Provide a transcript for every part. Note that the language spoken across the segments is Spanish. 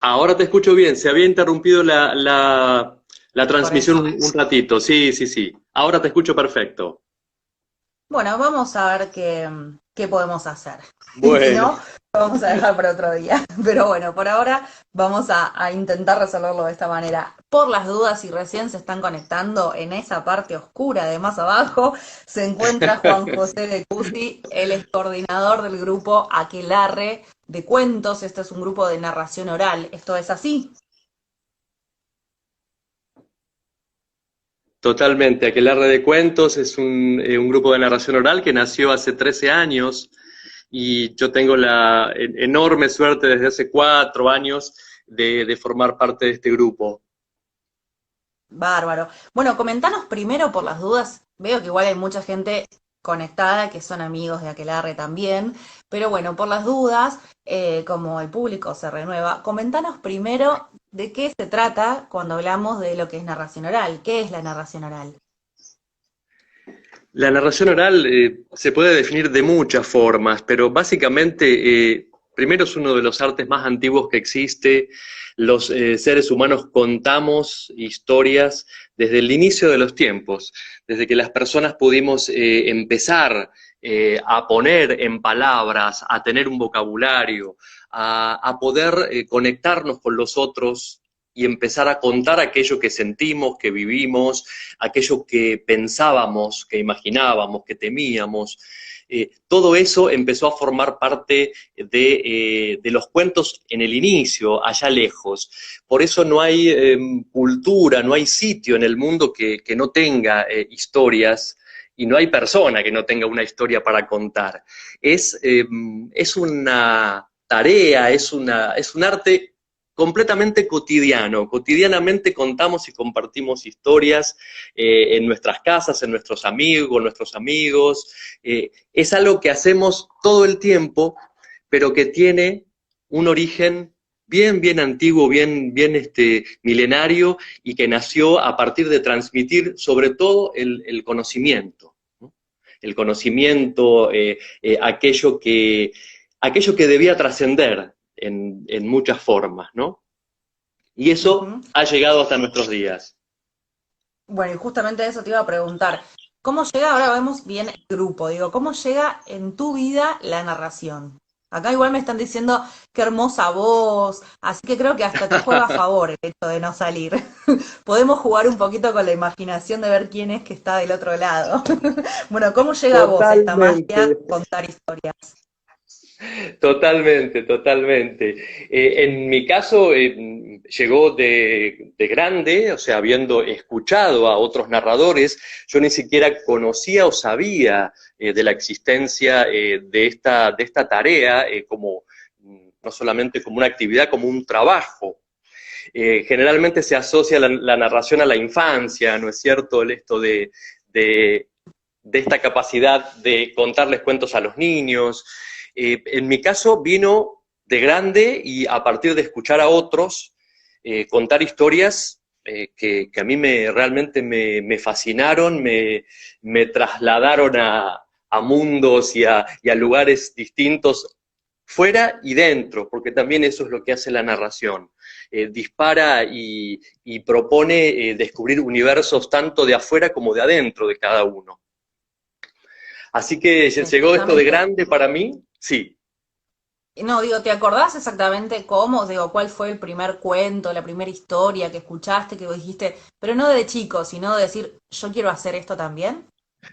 Ahora te escucho bien, se había interrumpido la Por transmisión eso. un ratito, sí, sí, sí. Ahora te escucho perfecto. Bueno, vamos a ver qué podemos hacer. Y si Bueno, no, lo vamos a dejar para otro día. Pero bueno, por ahora vamos a intentar resolverlo de esta manera. Por las dudas, si recién se están conectando, en esa parte oscura de más abajo se encuentra Juan José de Cusi, él es coordinador del grupo Aquelarre de Cuentos. Este es un grupo de narración oral. ¿Esto es así? totalmente. Aquelarre de Cuentos es un grupo de narración oral que nació hace 13 años y yo tengo la enorme suerte desde hace 4 años de formar parte de este grupo. Bárbaro. Bueno, comentanos primero por las dudas. Veo que igual hay mucha gente conectada que son amigos de Aquelarre también, pero bueno, por las dudas, como el público se renueva, comentanos primero de qué se trata cuando hablamos de lo que es narración oral. ¿Qué es la narración oral? La narración oral se puede definir de muchas formas, pero básicamente, primero es uno de los artes más antiguos que existe. Los seres humanos contamos historias desde el inicio de los tiempos, desde que las personas pudimos empezar a poner en palabras, a tener un vocabulario, a poder conectarnos con los otros y empezar a contar aquello que sentimos, que vivimos, aquello que pensábamos, que imaginábamos, que temíamos. Todo eso empezó a formar parte de los cuentos en el inicio, allá lejos. Por eso no hay cultura, no hay sitio en el mundo que no tenga historias y no hay persona que no tenga una historia para contar. Es una tarea, es un arte completamente cotidiano. Cotidianamente contamos y compartimos historias en nuestras casas, en nuestros amigos. Es algo que hacemos todo el tiempo, pero que tiene un origen bien, bien antiguo, bien, bien milenario y que nació a partir de transmitir sobre todo el conocimiento. ¿No? El conocimiento, aquello que debía trascender en muchas formas, ¿no? Y eso Ujú. ha llegado hasta nuestros días. Bueno, y justamente eso te iba a preguntar. ¿Cómo llega, ahora vemos bien el grupo, digo, cómo llega en tu vida la narración? Acá igual me están diciendo qué hermosa voz, así que creo que hasta te juega a favor el hecho de no salir. Podemos jugar un poquito con la imaginación de ver quién es que está del otro lado. Bueno, ¿cómo llega a vos esta magia Totalmente. contar historias? Totalmente, totalmente. En mi caso, llegó de grande, o sea, habiendo escuchado a otros narradores, yo ni siquiera conocía o sabía de la existencia de esta tarea como no solamente como una actividad, como un trabajo. Generalmente se asocia la narración a la infancia, ¿no es cierto? Esto de, de esta capacidad de contarles cuentos a los niños. En mi caso vino de grande y a partir de escuchar a otros contar historias que a mí realmente me fascinaron, me trasladaron a mundos y a lugares distintos fuera y dentro, porque también eso es lo que hace la narración. Dispara y propone descubrir universos tanto de afuera como de adentro de cada uno. Así que llegó esto de Exactamente. grande para mí, sí. No, digo, ¿te acordás exactamente cómo, digo, cuál fue el primer cuento, la primera historia que escuchaste, que vos dijiste, pero no de chico, sino de decir, yo quiero hacer esto también?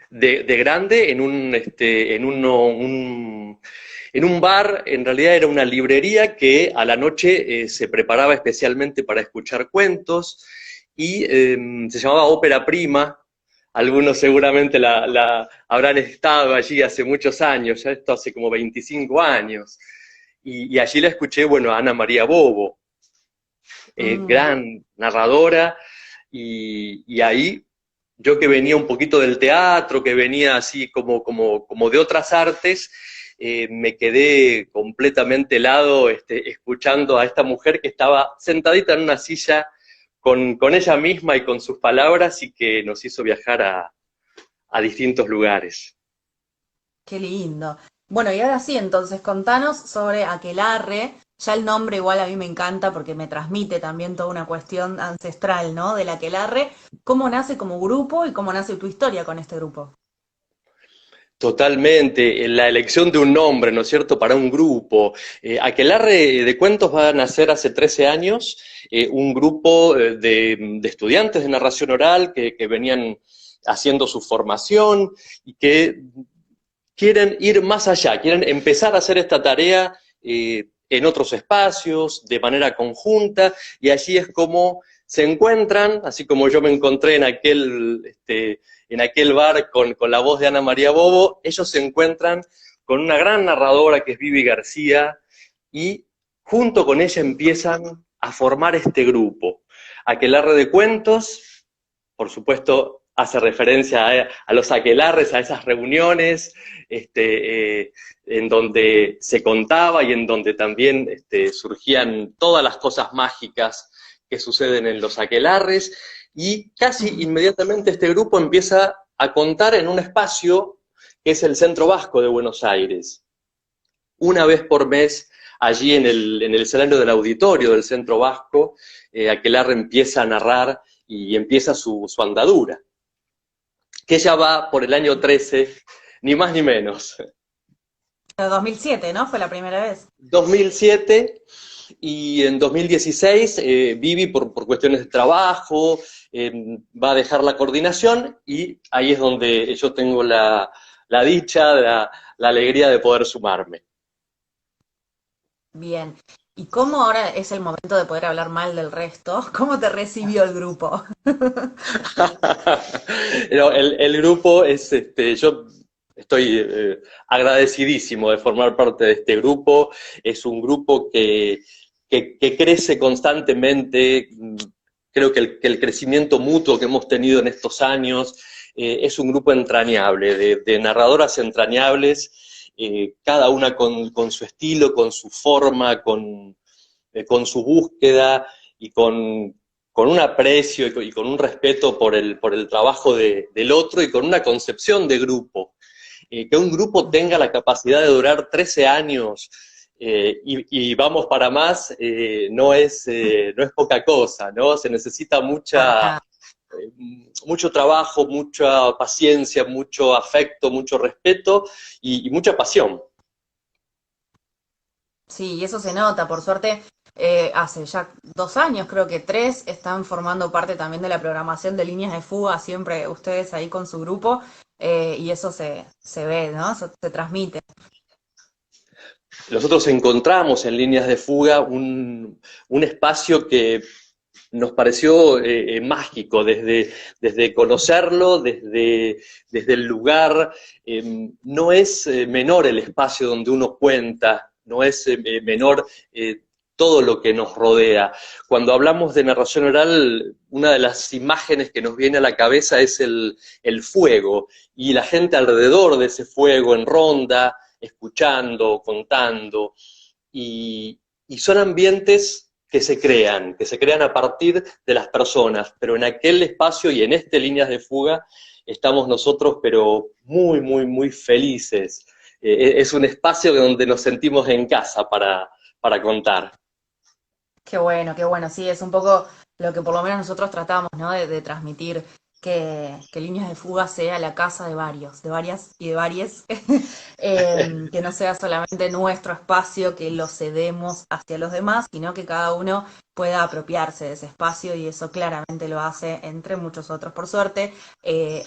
De grande en un bar, en realidad era una librería que a la noche se preparaba especialmente para escuchar cuentos y se llamaba Ópera Prima. Algunos seguramente la habrán estado allí hace muchos años, ya esto hace como 25 años. Y allí la escuché, bueno, a Ana María Bobo, Mm. gran narradora, y ahí yo que venía un poquito del teatro, que venía así como de otras artes, me quedé completamente helado escuchando a esta mujer que estaba sentadita en una silla con ella misma y con sus palabras y que nos hizo viajar a distintos lugares. Qué lindo. Bueno, y ahora sí, entonces contanos sobre Aquelarre. Ya el nombre igual a mí me encanta porque me transmite también toda una cuestión ancestral, ¿no? Del aquelarre. ¿Cómo nace como grupo y cómo nace tu historia con este grupo? Totalmente, la elección de un nombre, ¿no es cierto?, para un grupo. Aquelarre de Cuentos va a nacer hace 13 años, un grupo de estudiantes de narración oral que venían haciendo su formación y que quieren ir más allá, quieren empezar a hacer esta tarea en otros espacios, de manera conjunta, y allí es como se encuentran, así como yo me encontré en aquel bar con la voz de Ana María Bobo, ellos se encuentran con una gran narradora que es Vivi García, y junto con ella empiezan a formar este grupo. Aquelarre de Cuentos, por supuesto, hace referencia a los aquelarres, a esas reuniones en donde se contaba y en donde también surgían todas las cosas mágicas que suceden en los aquelarres, y casi inmediatamente este grupo empieza a contar en un espacio que es el Centro Vasco de Buenos Aires. Una vez por mes, allí en el escenario del auditorio del Centro Vasco, Aquelarre empieza a narrar y empieza su andadura, que ya va por el año 13, ni más ni menos. En 2007, ¿no? Fue la primera vez. 2007, y en 2016 Vivi por cuestiones de trabajo va a dejar la coordinación, y ahí es donde yo tengo la dicha, la alegría de poder sumarme. Bien. ¿Y cómo ahora es el momento de poder hablar mal del resto? ¿Cómo te recibió el grupo? No, el grupo es, yo estoy agradecidísimo de formar parte de este grupo. Es un grupo que crece constantemente. Creo que el crecimiento mutuo que hemos tenido en estos años es un grupo entrañable, de narradoras entrañables, cada una con su estilo, con su forma, con su búsqueda y con un aprecio y con un respeto por el trabajo del otro, y con una concepción de grupo. Que un grupo tenga la capacidad de durar 13 años y vamos para más, no es poca cosa, ¿no? Se necesita Para nada. mucho trabajo, mucha paciencia, mucho afecto, mucho respeto y mucha pasión. Sí, y eso se nota, por suerte, hace ya 2 años, creo que 3, están formando parte también de la programación de líneas de fuga, siempre ustedes ahí con su grupo, y eso se ve, ¿no? Eso se transmite. Nosotros encontramos en Líneas de Fuga un espacio que nos pareció mágico desde conocerlo, desde el lugar. No es menor el espacio donde uno cuenta, no es menor todo lo que nos rodea. Cuando hablamos de narración oral, una de las imágenes que nos viene a la cabeza es el fuego, y la gente alrededor de ese fuego en ronda, escuchando, contando, y son ambientes que se crean a partir de las personas, pero en aquel espacio y en este Líneas de Fuga estamos nosotros, pero muy, muy, muy felices. Es un espacio donde nos sentimos en casa para contar. Qué bueno, sí, es un poco lo que por lo menos nosotros tratamos, ¿no? De transmitir que Líneas de Fuga sea la casa de varios, de varias y de varias, que no sea solamente nuestro espacio, que lo cedemos hacia los demás, sino que cada uno pueda apropiarse de ese espacio, y eso claramente lo hace, entre muchos otros, por suerte,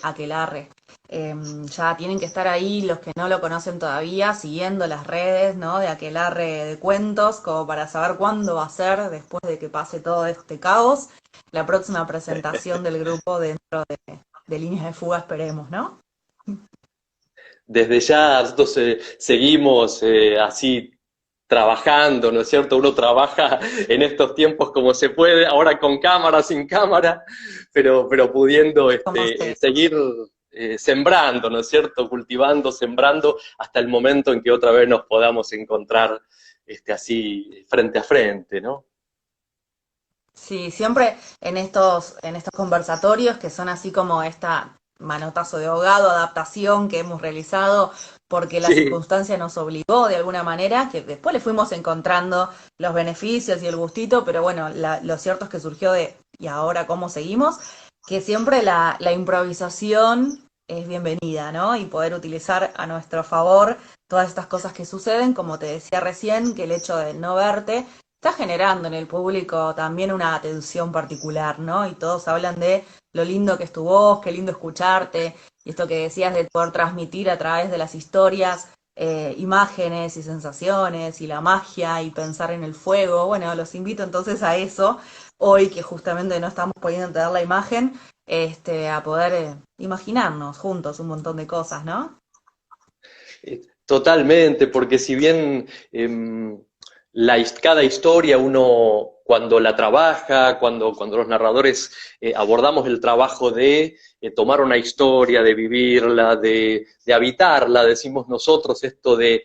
Aquelarre. Ya tienen que estar ahí los que no lo conocen todavía, siguiendo las redes, ¿no? De Aquelarre de Cuentos, como para saber cuándo va a ser, después de que pase todo este caos, la próxima presentación del grupo dentro de Líneas de Fuga, esperemos, ¿no? Desde ya nosotros seguimos así trabajando, ¿no es cierto? Uno trabaja en estos tiempos como se puede, ahora con cámara, sin cámara, pero pudiendo Como se, seguir sembrando, ¿no es cierto? Cultivando, sembrando, hasta el momento en que otra vez nos podamos encontrar así frente a frente, ¿no? Sí, siempre en estos conversatorios que son así como esta manotazo de ahogado, adaptación que hemos realizado porque la Sí, circunstancia nos obligó de alguna manera, que después le fuimos encontrando los beneficios y el gustito, pero bueno, lo cierto es que surgió de, ¿y ahora cómo seguimos? Que siempre la improvisación es bienvenida, ¿no? Y poder utilizar a nuestro favor todas estas cosas que suceden, como te decía recién, que el hecho de no verte está generando en el público también una atención particular, ¿no? Y todos hablan de lo lindo que es tu voz, qué lindo escucharte, y esto que decías de poder transmitir a través de las historias imágenes y sensaciones y la magia y pensar en el fuego. Bueno, los invito entonces a eso, hoy que justamente no estamos pudiendo entender la imagen, a poder imaginarnos juntos un montón de cosas, ¿no? totalmente, porque si bien cada historia uno cuando la trabaja, cuando los narradores abordamos el trabajo de tomar una historia, de vivirla, de habitarla, decimos nosotros esto de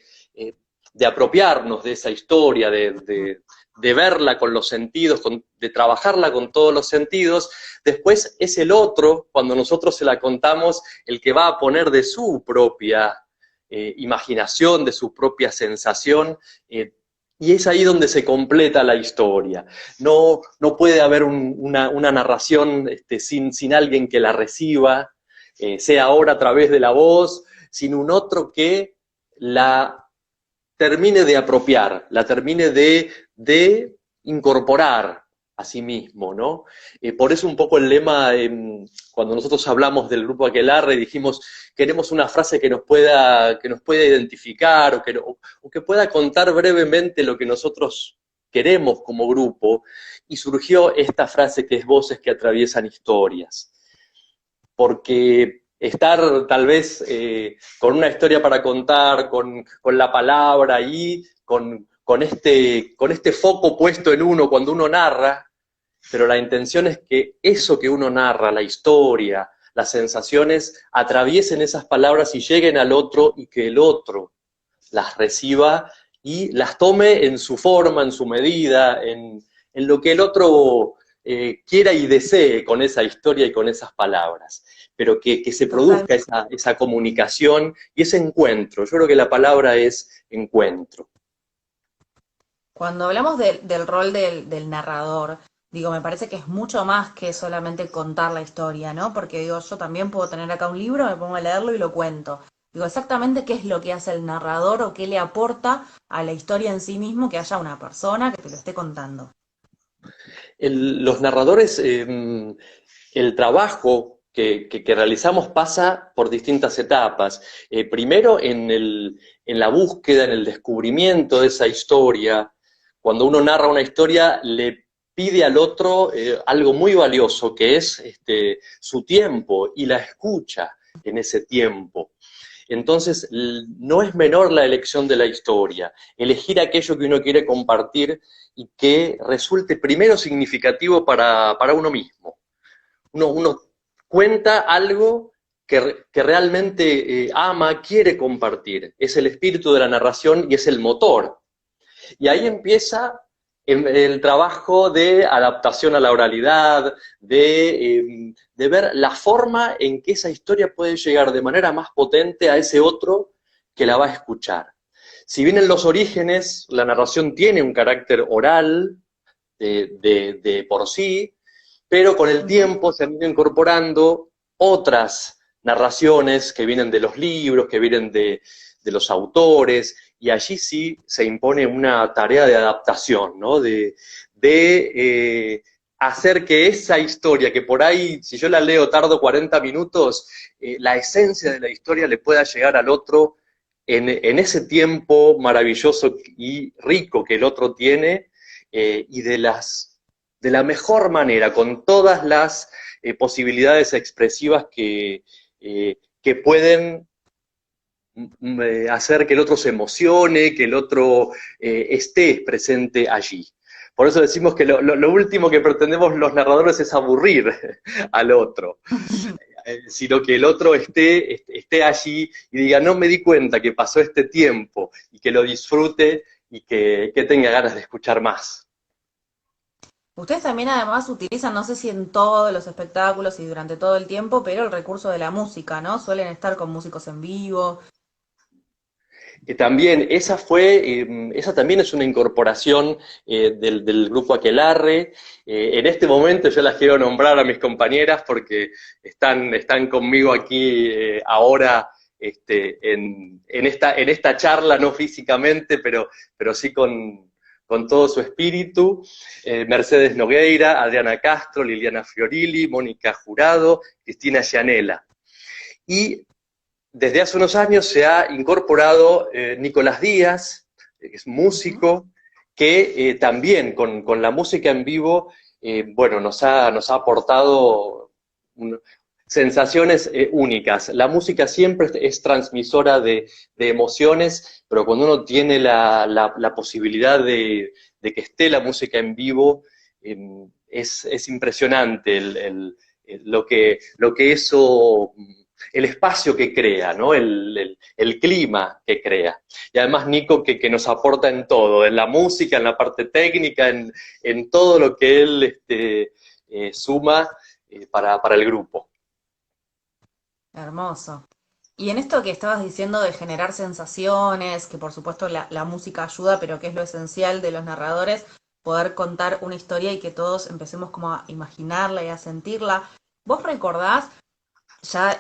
apropiarnos de esa historia, de verla con los sentidos, de trabajarla con todos los sentidos, después es el otro, cuando nosotros se la contamos, el que va a poner de su propia imaginación, de su propia sensación, y es ahí donde se completa la historia. No puede haber una narración sin alguien que la reciba, sea ahora a través de la voz, sin un otro que la termine de apropiar, la termine de incorporar a sí mismo, ¿no? Por eso un poco el lema, cuando nosotros hablamos del grupo Aquelarre, dijimos, queremos una frase que nos pueda identificar o que pueda contar brevemente lo que nosotros queremos como grupo, y surgió esta frase que es voces que atraviesan historias, porque estar tal vez con una historia para contar, con la palabra y con este foco puesto en uno cuando uno narra, pero la intención es que eso que uno narra, la historia, las sensaciones, atraviesen esas palabras y lleguen al otro y que el otro las reciba y las tome en su forma, en su medida, en lo que el otro quiera y desee con esa historia y con esas palabras, pero que se Total. produzca esa comunicación y ese encuentro. Yo creo que la palabra es encuentro. Cuando hablamos del rol del narrador, digo, me parece que es mucho más que solamente contar la historia, ¿no? Porque digo, yo también puedo tener acá un libro, me pongo a leerlo y lo cuento. Digo, exactamente qué es lo que hace el narrador o qué le aporta a la historia en sí mismo que haya una persona que te lo esté contando. Los narradores, el trabajo que realizamos pasa por distintas etapas. Primero en la búsqueda, en el descubrimiento de esa historia. Cuando uno narra una historia, le pide al otro algo muy valioso, que es su tiempo y la escucha en ese tiempo. Entonces, no es menor la elección de la historia, elegir aquello que uno quiere compartir y que resulte primero significativo para uno mismo. Uno cuenta algo que realmente ama, quiere compartir. Es el espíritu de la narración y es el motor. Y ahí empieza el trabajo de adaptación a la oralidad, de ver la forma en que esa historia puede llegar de manera más potente a ese otro que la va a escuchar. Si bien en los orígenes la narración tiene un carácter oral de por sí, pero con el Ujú. tiempo se han ido incorporando otras narraciones que vienen de los libros, que vienen de los autores, y allí sí se impone una tarea de adaptación, ¿no? De hacer que esa historia, que por ahí, si yo la leo, tardo 40 minutos, la esencia de la historia le pueda llegar al otro en ese tiempo maravilloso y rico que el otro tiene, y de la mejor manera, con todas las posibilidades expresivas que pueden hacer que el otro se emocione, que el otro esté presente allí. Por eso decimos que lo último que pretendemos los narradores es aburrir al otro, sino que el otro esté allí y diga, no me di cuenta que pasó este tiempo, y que lo disfrute y que tenga ganas de escuchar más. Ustedes también además utilizan, no sé si en todos los espectáculos y durante todo el tiempo, pero el recurso de la música, ¿no? Suelen estar con músicos en vivo. También, esa también es una incorporación del grupo Aquelarre. En este momento yo las quiero nombrar a mis compañeras porque están conmigo aquí ahora en esta charla, no físicamente, pero sí con todo su espíritu. Mercedes Nogueira, Adriana Castro, Liliana Fiorilli, Mónica Jurado, Cristina Gianella. Y desde hace unos años se ha incorporado Nicolás Díaz, que es Ujú. músico, que también con la música en vivo, bueno, nos ha aportado sensaciones únicas. La música siempre es transmisora de emociones, pero cuando uno tiene la posibilidad de que esté la música en vivo, es impresionante lo que eso el espacio que crea, ¿no? El clima que crea. Y además Nico que nos aporta en todo, en la música, en la parte técnica, en todo lo que él suma para el grupo. Hermoso. Y en esto que estabas diciendo de generar sensaciones, que por supuesto la música ayuda, pero que es lo esencial de los narradores, poder contar una historia y que todos empecemos como a imaginarla y a sentirla. ¿Vos recordás, ya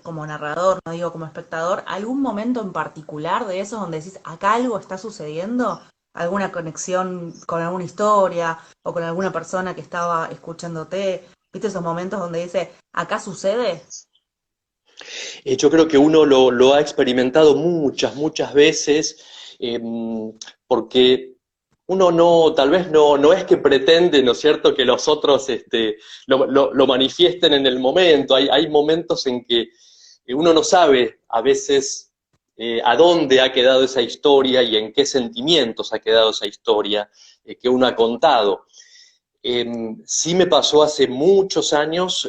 como narrador, no digo como espectador, algún momento en particular de esos donde decís, acá algo está sucediendo? ¿Alguna conexión con alguna historia o con alguna persona que estaba escuchándote? ¿Viste esos momentos donde dice, acá sucede? Yo creo que uno lo ha experimentado muchas veces, eh, porque uno tal vez no es que pretende, ¿no es cierto?, que los otros lo manifiesten en el momento. Hay momentos en que uno no sabe a veces a dónde ha quedado esa historia y en qué sentimientos ha quedado esa historia que uno ha contado. Sí me pasó hace muchos años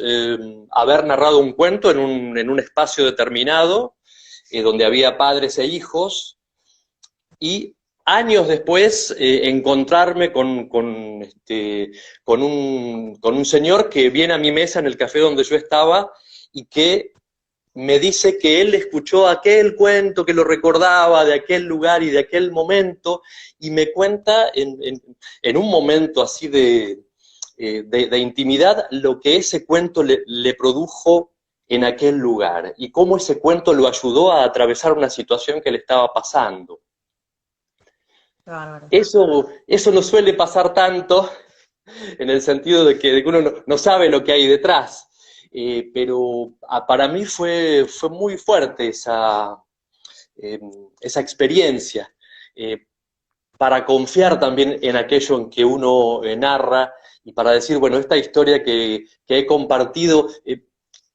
haber narrado un cuento en un espacio determinado, donde había padres e hijos, y años después encontrarme con un señor que viene a mi mesa en el café donde yo estaba y que me dice que él escuchó aquel cuento, que lo recordaba de aquel lugar y de aquel momento, y me cuenta en un momento así de intimidad lo que ese cuento le produjo en aquel lugar y cómo ese cuento lo ayudó a atravesar una situación que le estaba pasando. Qué bárbaro. Eso no suele pasar tanto en el sentido de que uno no sabe lo que hay detrás. Pero para mí fue muy fuerte eh, esa experiencia, eh, para confiar también en aquello en que uno narra y para decir, bueno, esta historia que he compartido,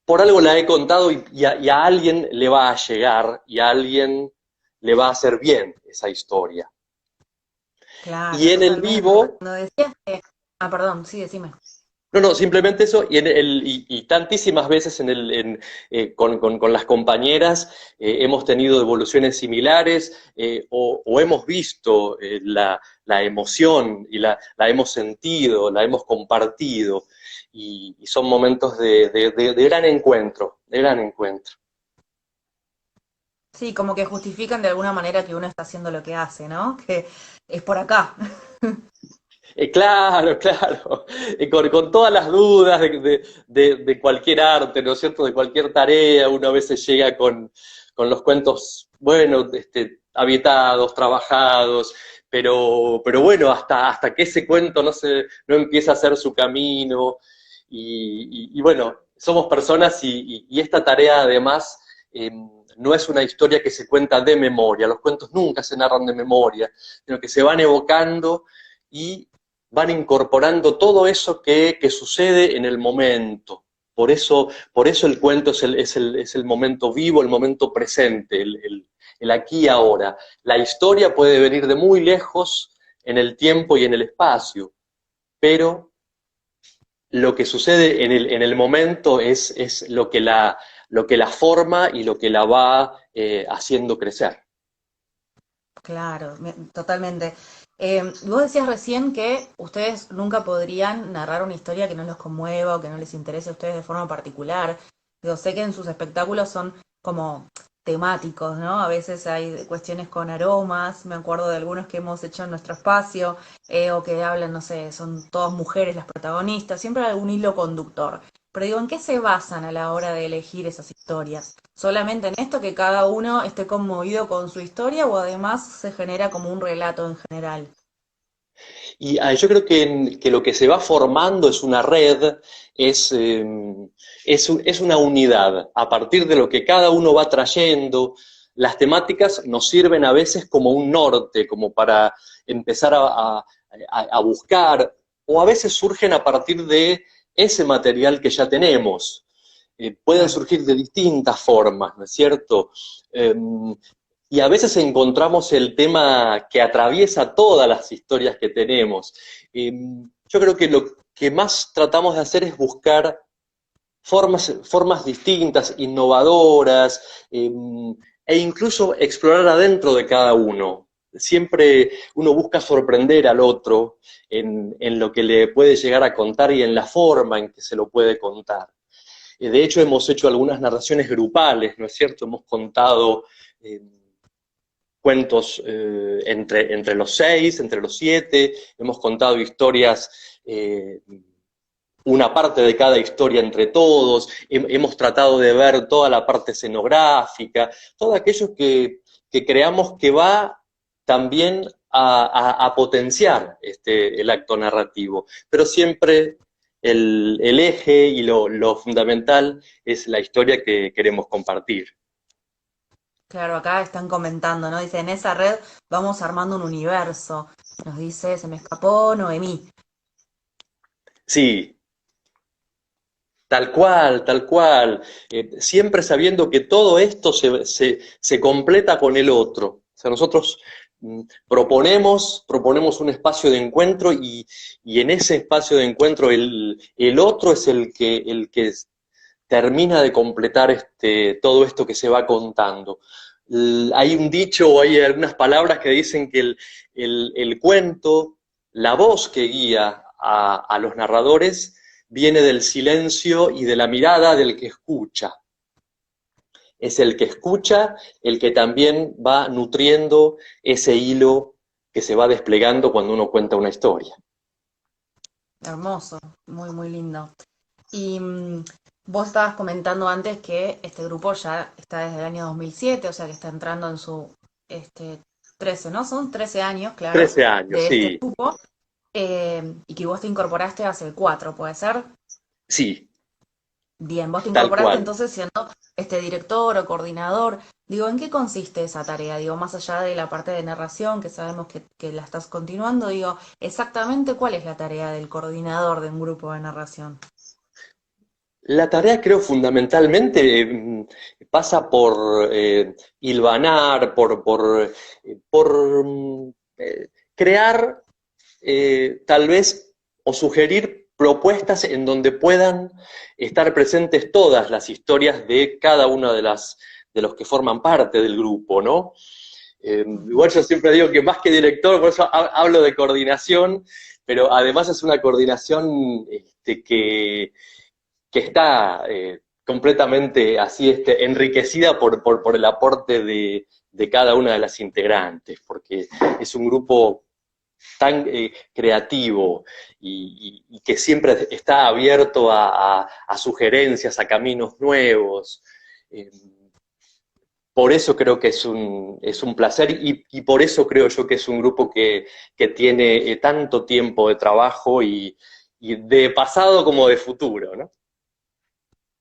por algo la he contado y a alguien le va a llegar y a alguien le va a hacer bien esa historia. Y Claro, en el totalmente. vivo, Cuando decías que... Ah, perdón, sí, decime. no, simplemente eso, y tantísimas veces con las compañeras hemos tenido evoluciones similares o hemos visto la emoción y la hemos sentido, la hemos compartido, y son momentos de gran encuentro, de gran encuentro. Sí, como que justifican de alguna manera que uno está haciendo lo que hace, ¿no? Que es por acá. Claro, claro. Con todas las dudas de cualquier arte, ¿no es cierto? De cualquier tarea, uno a veces llega con los cuentos, bueno, habitados, trabajados, pero bueno, hasta que ese cuento no empieza a hacer su camino. Y bueno, somos personas y esta tarea además no es una historia que se cuenta de memoria. Los cuentos nunca se narran de memoria, sino que se van evocando y van incorporando todo eso que sucede en el momento. Por eso el cuento es el momento vivo, el momento presente, el aquí y ahora. La historia puede venir de muy lejos en el tiempo y en el espacio, pero lo que sucede en el momento es lo que la forma y lo que la va haciendo crecer. Claro, totalmente. Vos decías recién que ustedes nunca podrían narrar una historia que no los conmueva o que no les interese a ustedes de forma particular. Yo sé que en sus espectáculos son como temáticos, ¿no? A veces hay cuestiones con aromas, me acuerdo de algunos que hemos hecho en nuestro espacio, o que hablan, no sé, son todas mujeres las protagonistas, siempre hay algún hilo conductor. Pero digo, ¿en qué se basan a la hora de elegir esas historias? ¿Solamente en esto que cada uno esté conmovido con su historia o además se genera como un relato en general? Y yo creo que lo que se va formando es una red, es, es una unidad. A partir de lo que cada uno va trayendo, las temáticas nos sirven a veces como un norte, como para empezar a buscar, o a veces surgen a partir de ese material que ya tenemos. Pueden Claro. surgir de distintas formas, ¿no es cierto? Eh, y a veces encontramos el tema que atraviesa todas las historias que tenemos. Yo creo que lo que más tratamos de hacer es buscar formas distintas, innovadoras, e incluso explorar adentro de cada uno. Siempre uno busca sorprender al otro en lo que le puede llegar a contar y en la forma en que se lo puede contar. De hecho, hemos hecho algunas narraciones grupales, ¿no es cierto? Hemos contado eh, cuentos entre los 6, entre los 7, hemos contado historias, una parte de cada historia entre todos, hemos tratado de ver toda la parte escenográfica, todo aquello que creamos que va también a potenciar el acto narrativo, pero siempre el eje y lo fundamental es la historia que queremos compartir. Claro, acá están comentando, ¿no? Dice, en esa red vamos armando un universo. Nos dice, se me escapó Noemí. Sí, tal cual, tal cual. Siempre sabiendo que todo esto se completa con el otro. O sea, nosotros proponemos un espacio de encuentro y en ese espacio de encuentro el otro es el que termina de completar todo esto que se va contando. Hay un dicho o hay algunas palabras que dicen que el cuento, la voz que guía a los narradores, viene del silencio y de la mirada del que escucha. Es el que escucha el que también va nutriendo ese hilo que se va desplegando cuando uno cuenta una historia. Hermoso, muy, muy lindo. Y vos estabas comentando antes que este grupo ya está desde el año 2007, o sea que está entrando en su este, 13, ¿no? Son 13 años, claro, 13 años, de este sí, grupo, y que vos te incorporaste hace 4, ¿puede ser? sí, Bien, vos te tal incorporaste cual. entonces siendo este director o coordinador. Digo, ¿en qué consiste esa tarea? Digo, más allá de la parte de narración, que sabemos que la estás continuando, digo, exactamente cuál es la tarea del coordinador de un grupo de narración. La tarea creo fundamentalmente pasa por hilvanar, por crear tal vez o sugerir propuestas en donde puedan estar presentes todas las historias de cada una de los que forman parte del grupo, ¿no? Ujú. Igual yo siempre digo que más que director, por eso hablo de coordinación, pero además es una coordinación que está completamente así enriquecida por el aporte de cada una de las integrantes, porque es un grupo tan creativo y que siempre está abierto a sugerencias, a caminos nuevos. Eh, por eso creo que es un placer y por eso creo yo que es un grupo que tiene tanto tiempo de trabajo y de pasado como de futuro, ¿no?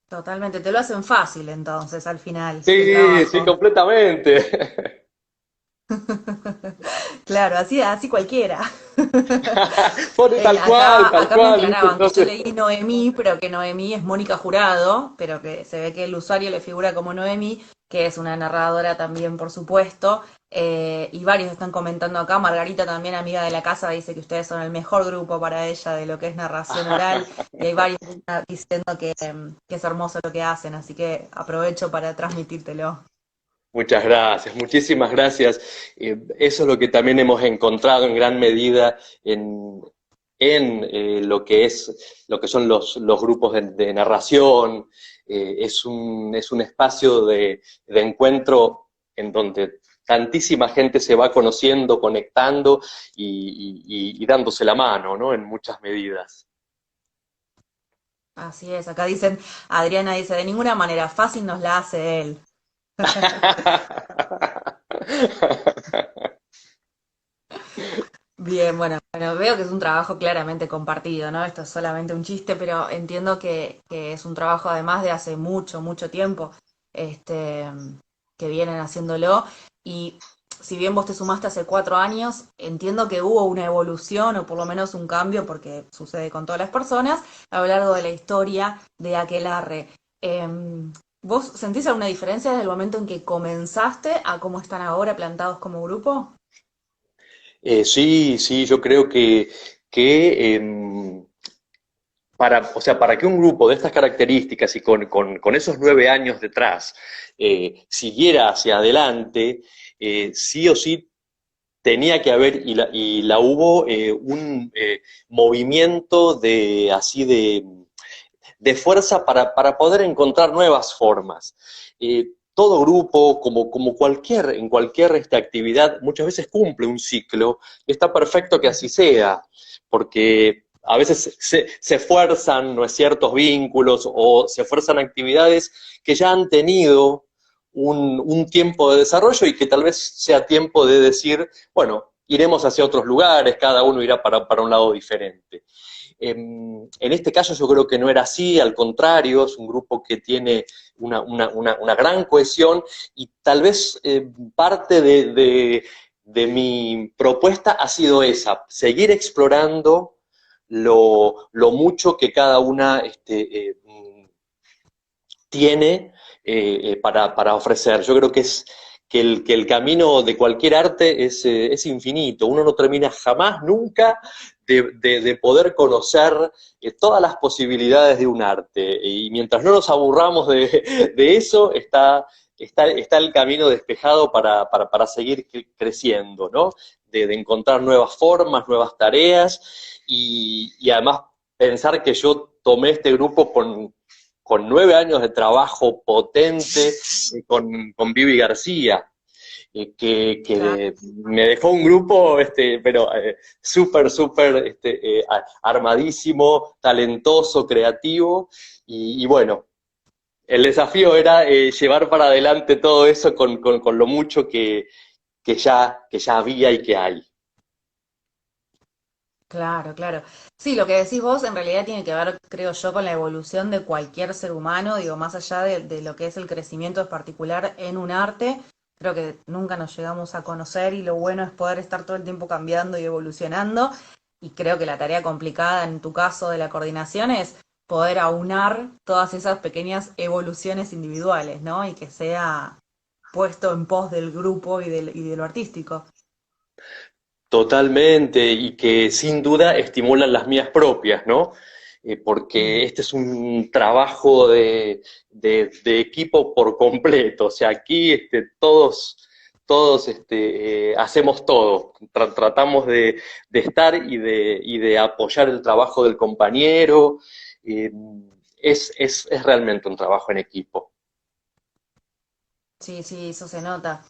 Totalmente, te lo hacen fácil entonces al final, el Sí, sí, trabajo. completamente. Claro, así, así cualquiera. Pone tal Acá me cual, ¿viste? aclaraban que yo Entonces, leí Noemí, pero que Noemí es Mónica Jurado, pero que se ve que el usuario le figura como Noemí, que es una narradora también, por supuesto. Y varios están comentando acá. Margarita, también amiga de la casa, dice que ustedes son el mejor grupo para ella de lo que es narración oral. Y hay varios diciendo que es hermoso lo que hacen, así que aprovecho para transmitírtelo. Muchas gracias, muchísimas gracias. Eso es lo que también hemos encontrado en gran medida en lo que son los grupos de narración. Es un espacio de encuentro en donde tantísima gente se va conociendo, conectando y dándose la mano, ¿no? En muchas medidas. Así es, acá dicen, Adriana dice, de ninguna manera fácil nos la hace él. Bien, bueno, veo que es un trabajo claramente compartido, ¿no? Esto es solamente un chiste, pero entiendo que es un trabajo además de hace mucho, mucho tiempo, este, que vienen haciéndolo. Y si bien vos te sumaste hace 4 años, entiendo que hubo una evolución o por lo menos un cambio, porque sucede con todas las personas, a lo largo de la historia de Aquelarre. ¿Vos sentís alguna diferencia desde el momento en que comenzaste a cómo están ahora plantados como grupo? Sí, sí, yo creo que o sea, para que un grupo de estas características y con esos 9 años detrás siguiera hacia adelante, sí o sí tenía que haber, y la hubo, un movimiento de fuerza para poder encontrar nuevas formas. Todo grupo, en cualquier actividad, muchas veces cumple un ciclo, y está perfecto que así sea, porque a veces se fuerzan, ¿no es, ciertos vínculos o se fuerzan actividades que ya han tenido un tiempo de desarrollo y que tal vez sea tiempo de decir, bueno, iremos hacia otros lugares, cada uno irá para un lado diferente. En este caso yo creo que no era así, al contrario, es un grupo que tiene una gran cohesión y tal vez parte de mi propuesta ha sido esa, seguir explorando lo mucho que cada una tiene para ofrecer. Yo creo que el camino de cualquier arte es infinito. Uno no termina jamás, nunca, de poder conocer todas las posibilidades de un arte. Y mientras no nos aburramos de eso, está el camino despejado para seguir creciendo, ¿no? De encontrar nuevas formas, nuevas tareas y además pensar que yo tomé este grupo con 9 años de trabajo potente con Vivi García, Claro. que me dejó un grupo, pero súper, armadísimo, talentoso, creativo, y bueno, el desafío era llevar para adelante todo eso con lo mucho que ya había y que hay. Claro, claro. Sí, lo que decís vos en realidad tiene que ver, creo yo, con la evolución de cualquier ser humano, digo, más allá de lo que es el crecimiento en particular en un arte, creo que nunca nos llegamos a conocer y lo bueno es poder estar todo el tiempo cambiando y evolucionando. Y creo que la tarea complicada en tu caso de la coordinación es poder aunar todas esas pequeñas evoluciones individuales, ¿no? Y que sea puesto en pos del grupo y de lo artístico. Totalmente, y que sin duda estimulan las mías propias, ¿no? Porque Mm. este es un trabajo de equipo por completo, o sea, aquí todos hacemos todo, tratamos de estar y de apoyar el trabajo del compañero, eh, es realmente un trabajo en equipo. Sí, sí, eso se nota.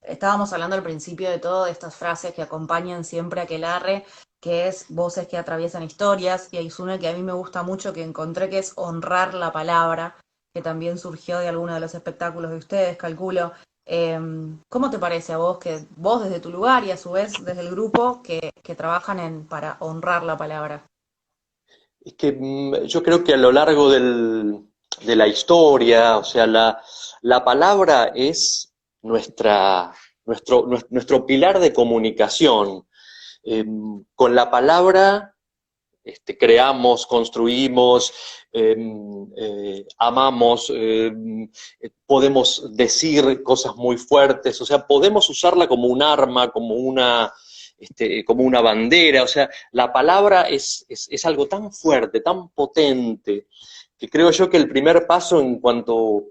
Estábamos hablando al principio de todo de estas frases que acompañan siempre a Aquelarre, que es voces que atraviesan historias, y hay una que a mí me gusta mucho que encontré que es honrar la palabra, que también surgió de alguno de los espectáculos de ustedes, calculo. ¿Cómo te parece a vos que vos desde tu lugar y a su vez desde el grupo que trabajan para honrar la palabra? Es que yo creo que a lo largo de la historia, o sea, la palabra es nuestro pilar de comunicación. Con la palabra creamos, construimos, amamos, podemos decir cosas muy fuertes, o sea, podemos usarla como un arma, como una bandera, o sea, la palabra es algo tan fuerte, tan potente, que creo yo que el primer paso en cuanto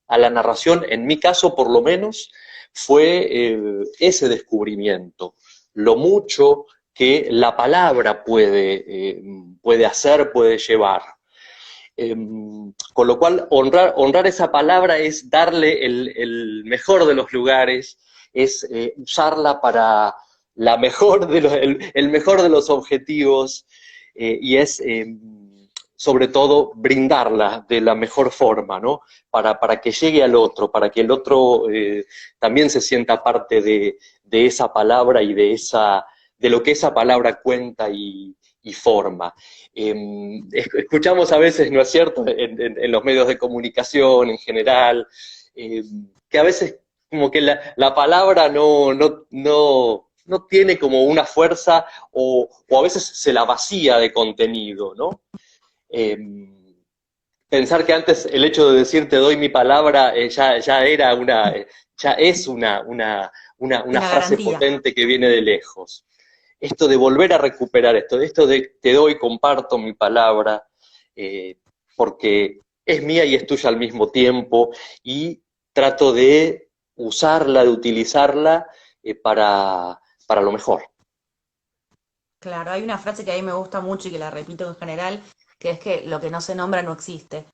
a la narración, en mi caso por lo menos, fue ese descubrimiento, lo mucho que la palabra puede hacer, puede llevar. Con lo cual, honrar esa palabra es darle el mejor de los lugares, es usarla para el mejor de los objetivos, y es, sobre todo, brindarla de la mejor forma, ¿no? Para que llegue al otro, para que el otro también se sienta parte de esa palabra y de lo que esa palabra cuenta y forma. Escuchamos a veces, ¿no es cierto?, en los medios de comunicación en general, que a veces como que la palabra no tiene como una fuerza, o a veces se la vacía de contenido, ¿no? Eh, Pensar que antes el hecho de decir te doy mi palabra ya era ya es una Una frase garantía. potente que viene de lejos. Esto de volver a recuperar esto de te doy, comparto mi palabra, porque es mía y es tuya al mismo tiempo, y trato de usarla, de utilizarla para lo mejor. Claro, hay una frase que a mí me gusta mucho y que la repito en general, que es que lo que no se nombra no existe,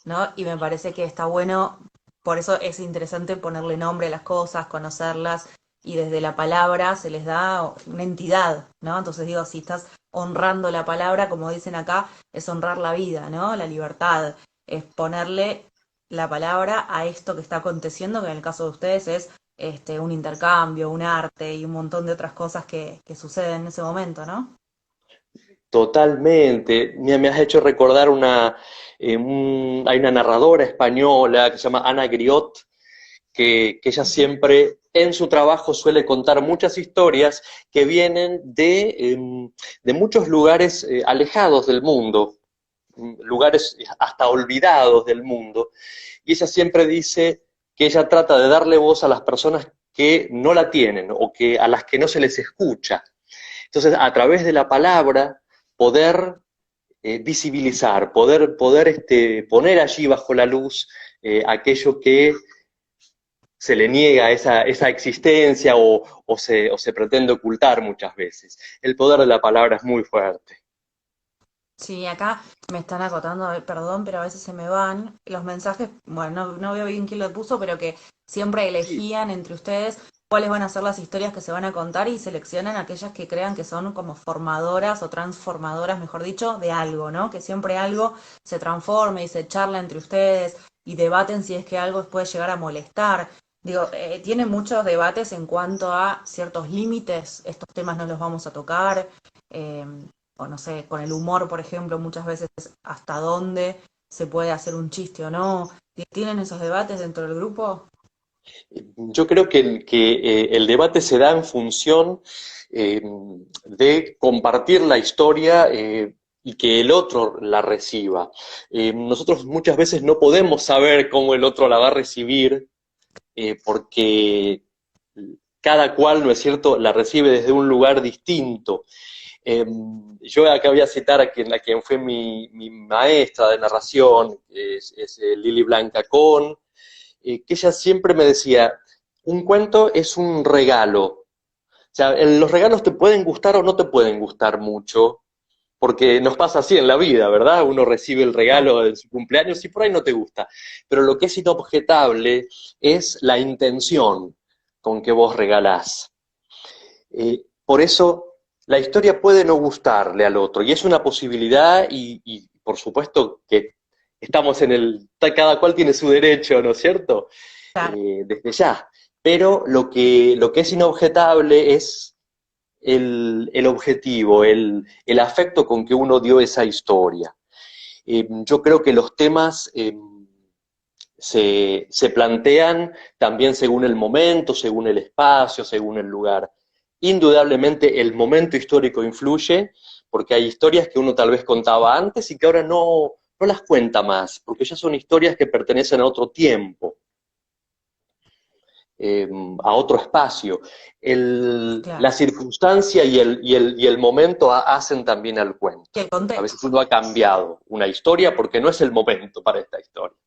¿no? Y me parece que está bueno, por eso es interesante ponerle nombre a las cosas, conocerlas, y desde la palabra se les da una entidad, ¿no? Entonces digo, si estás honrando la palabra, como dicen acá, es honrar la vida, ¿no? La libertad, es ponerle la palabra a esto que está aconteciendo, que en el caso de ustedes es un intercambio, un arte y un montón de otras cosas que suceden en ese momento, ¿no? Totalmente. Mira, me has hecho recordar hay una narradora española que se llama Ana Griot, que ella Ujú. siempre en su trabajo suele contar muchas historias que vienen de muchos lugares alejados del mundo, lugares hasta olvidados del mundo. Y ella siempre dice que ella trata de darle voz a las personas que no la tienen, o a las que no se les escucha. Entonces, a través de la palabra, poder visibilizar, poder poner allí bajo la luz aquello que se le niega esa existencia, o se pretende ocultar muchas veces. El poder de la palabra es muy fuerte. Sí, acá me están acotando, perdón, pero a veces se me van los mensajes, bueno, no veo bien quién lo puso, pero que siempre Sí, elegían entre ustedes cuáles van a ser las historias que se van a contar y seleccionan aquellas que crean que son como formadoras o transformadoras, mejor dicho, de algo, ¿no? Que siempre algo se transforme y se charla entre ustedes y debaten si es que algo puede llegar a molestar. Digo, tienen muchos debates en cuanto a ciertos límites, estos temas no los vamos a tocar. eh, o no sé, con el humor, por ejemplo, muchas veces hasta dónde se puede hacer un chiste o no. ¿Tienen esos debates dentro del grupo? yo creo que el debate se da en función de compartir la historia, y que el otro la reciba. Nosotros muchas veces no podemos saber cómo el otro la va a recibir, porque cada cual, ¿no es cierto?, la recibe desde un lugar distinto. Eh, yo acá voy a citar a quien fue mi maestra de narración, es Lili Blanca Con, que ella siempre me decía, un cuento es un regalo. O sea, los regalos te pueden gustar o no te pueden gustar mucho, porque nos pasa así en la vida, ¿verdad? Uno recibe el Claro. regalo de su cumpleaños y por ahí no te gusta. Pero lo que es inobjetable es la intención con que vos regalás. Por eso la historia puede no gustarle al otro, y es una posibilidad, y por supuesto que estamos cada cual tiene su derecho, ¿no es cierto? Claro. Desde ya. Pero lo que es inobjetable es el objetivo, el afecto con que uno dio esa historia. Yo creo que los temas se plantean también según el momento, según el espacio, según el lugar. Indudablemente el momento histórico influye, porque hay historias que uno tal vez contaba antes y que ahora no las cuenta más, porque ya son historias que pertenecen a otro tiempo, a otro espacio. Claro. La circunstancia y el momento hacen también al Y cuento. el A veces contexto. uno ha cambiado una historia porque no es el momento para esta historia.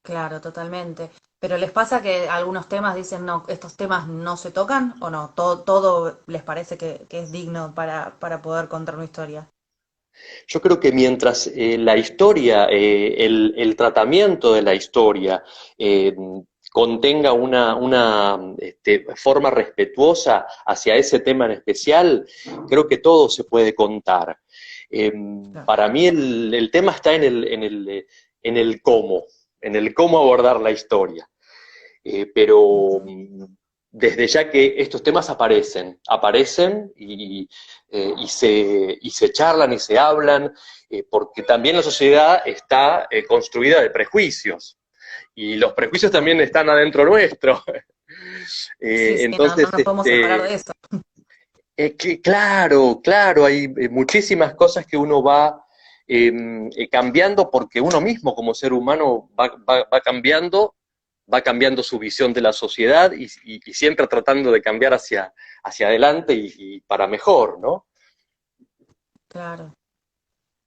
Claro, totalmente. Pero ¿les pasa que algunos temas dicen, no, estos temas no se tocan o no? Todo les parece que es digno para poder contar una historia. Yo creo que mientras la historia, el tratamiento de la historia eh, contenga una forma respetuosa hacia ese tema en especial, creo que todo se puede contar. Eh, Claro. para mí el tema está en el cómo, en el cómo abordar la historia. Pero Ujú. desde ya que estos temas aparecen y se charlan y se hablan, porque también la sociedad está construida de prejuicios, y los prejuicios también están adentro nuestro. Sí, sí, no, no Entonces, nos podemos separar de eso. claro, claro, hay muchísimas cosas que uno cambiando porque uno mismo como ser humano va cambiando su visión de la sociedad y siempre tratando de cambiar hacia adelante y para mejor, ¿no? Claro.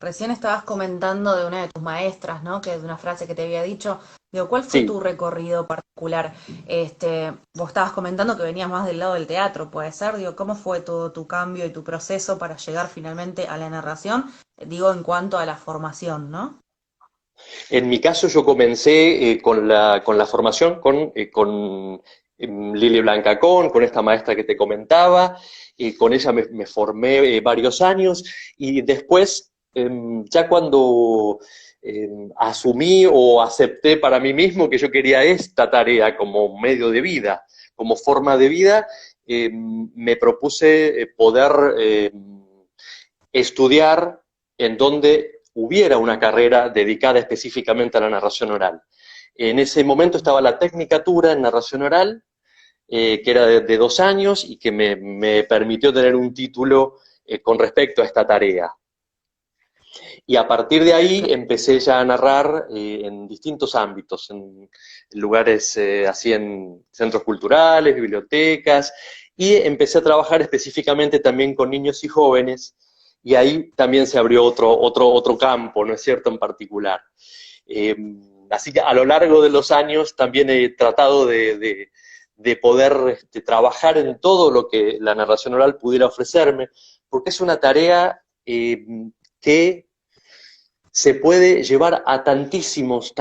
Recién estabas comentando de una de tus maestras, ¿no? Que de una frase que te había dicho. Digo, ¿cuál fue tu Sí, recorrido particular? Vos estabas comentando que venías más del lado del teatro, ¿puede ser? Digo, ¿cómo fue todo tu cambio y tu proceso para llegar finalmente a la narración? Digo, en cuanto a la formación, ¿no? en mi caso yo comencé con la formación con Lili Blancacón, con esta maestra que te comentaba, y con ella me formé varios años y después, ya cuando asumí o acepté para mí mismo que yo quería esta tarea como medio de vida, como forma de vida, me propuse poder estudiar en donde hubiera una carrera dedicada específicamente a la narración oral. En ese momento estaba la tecnicatura en narración oral, que era de 2 años y que me permitió tener un título con respecto a esta tarea. Y a partir de ahí empecé ya a narrar en distintos ámbitos, en lugares así en centros culturales, bibliotecas, y empecé a trabajar específicamente también con niños y jóvenes, y ahí también se abrió otro campo, ¿no es cierto?, en particular. Eh, Así que a lo largo de los años también he tratado de poder trabajar en todo lo que la narración oral pudiera ofrecerme, porque es una tarea que se puede llevar a tantísimos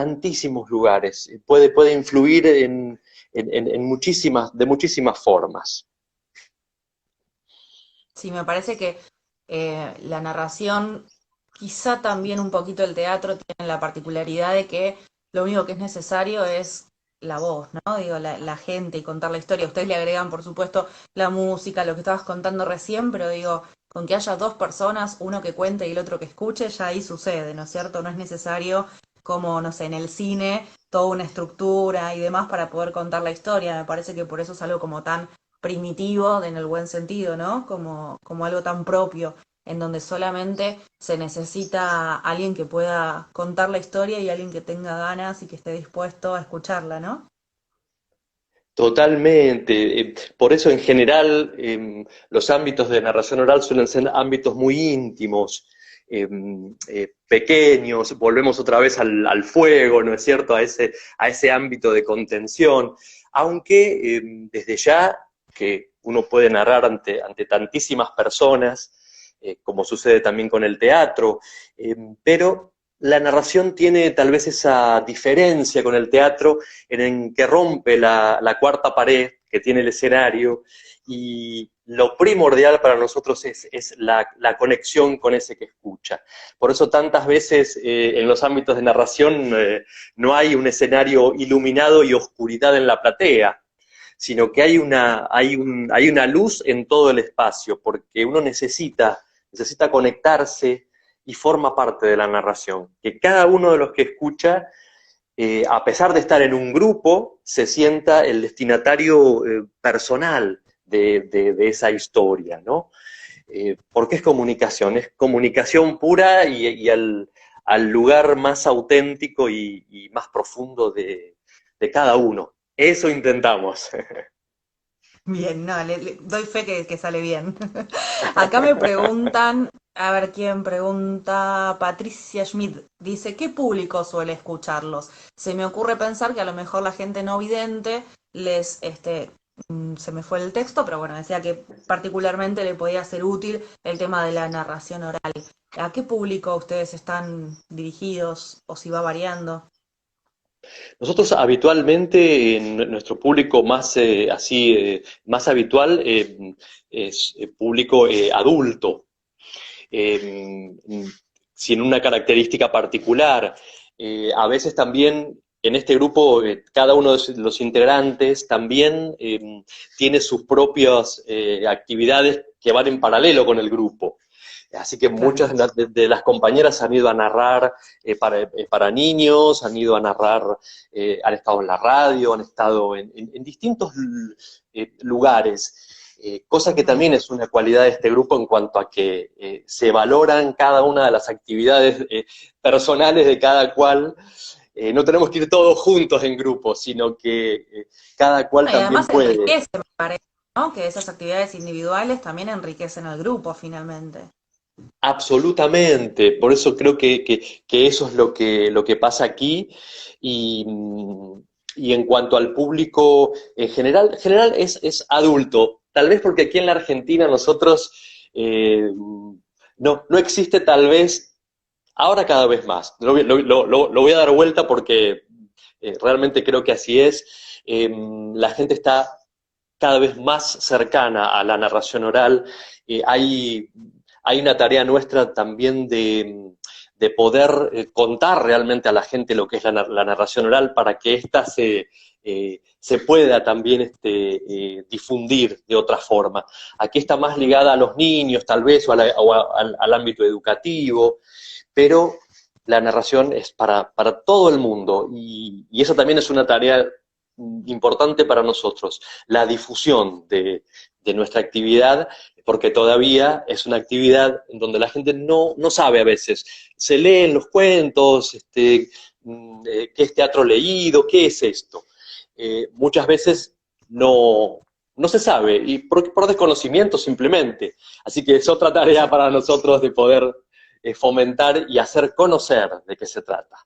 lugares, puede influir en de muchísimas formas. Sí, me parece que la narración, quizá también un poquito el teatro, tiene la particularidad de que lo único que es necesario es la voz, ¿no? Digo, la gente y contar la historia. Ustedes le agregan, por supuesto, la música, lo que estabas contando recién, pero digo, con que haya dos personas, uno que cuente y el otro que escuche, ya ahí sucede, ¿no es cierto? No es necesario, como, no sé, en el cine, toda una estructura y demás para poder contar la historia. Me parece que por eso es algo como tan primitivo en el buen sentido, ¿no? Como algo tan propio, en donde solamente se necesita alguien que pueda contar la historia y alguien que tenga ganas y que esté dispuesto a escucharla, ¿no? Totalmente. Por eso en general los ámbitos de narración oral suelen ser ámbitos muy íntimos, pequeños. Volvemos otra vez al fuego, ¿no es cierto? A ese ámbito de contención. Aunque desde ya que uno puede narrar ante tantísimas personas, como sucede también con el teatro, pero la narración tiene tal vez esa diferencia con el teatro en que rompe la cuarta pared que tiene el escenario, y lo primordial para nosotros es la conexión con ese que escucha. Por eso tantas veces en los ámbitos de narración no hay un escenario iluminado y oscuridad en la platea, sino que hay una luz en todo el espacio, porque uno necesita conectarse y forma parte de la narración. Que cada uno de los que escucha, a pesar de estar en un grupo, se sienta el destinatario personal de esa historia, ¿no? Porque es comunicación pura y al lugar más auténtico y más profundo de cada uno. Eso intentamos. Bien, no, le doy fe que sale bien. Acá me preguntan A ver quién pregunta. Patricia Schmidt dice, ¿qué público suele escucharlos? Se me ocurre pensar que a lo mejor la gente no vidente les, se me fue el texto, pero bueno, decía que particularmente le podía ser útil el tema de la narración oral. ¿A qué público ustedes están dirigidos o si va variando? Nosotros habitualmente, en nuestro público más más habitual es público adulto, eh, sin una característica particular. A veces también en este grupo, cada uno de los integrantes también tiene sus propias actividades que van en paralelo con el grupo. Así que Claro. muchas de las compañeras han ido a narrar para niños, han ido a narrar, han estado en la radio, han estado en distintos lugares, cosa que Ujú. también es una cualidad de este grupo en cuanto a que se valoran cada una de las actividades personales de cada cual. No tenemos que ir todos juntos en grupo, sino que cada cual No, y también además puede. enriquece, me parece, ¿no? Que esas actividades individuales también enriquecen al grupo finalmente. Absolutamente, por eso creo que eso es lo que pasa aquí y, y en cuanto al público en general es adulto, tal vez porque aquí en la Argentina nosotros no existe tal vez, ahora cada vez más, lo voy a dar vuelta porque realmente creo que así es, la gente está cada vez más cercana a la narración oral. Hay una tarea nuestra también de poder contar realmente a la gente lo que es la narración oral para que ésta se pueda también difundir de otra forma. Aquí está más ligada a los niños, tal vez, al ámbito educativo, pero la narración es para todo el mundo y eso también es una tarea importante para nosotros, la difusión de nuestra actividad, porque todavía es una actividad en donde la gente no sabe a veces. Se leen los cuentos, qué es teatro leído, qué es esto. Muchas veces no se sabe, y por desconocimiento simplemente. Así que es otra tarea para nosotros de poder fomentar y hacer conocer de qué se trata.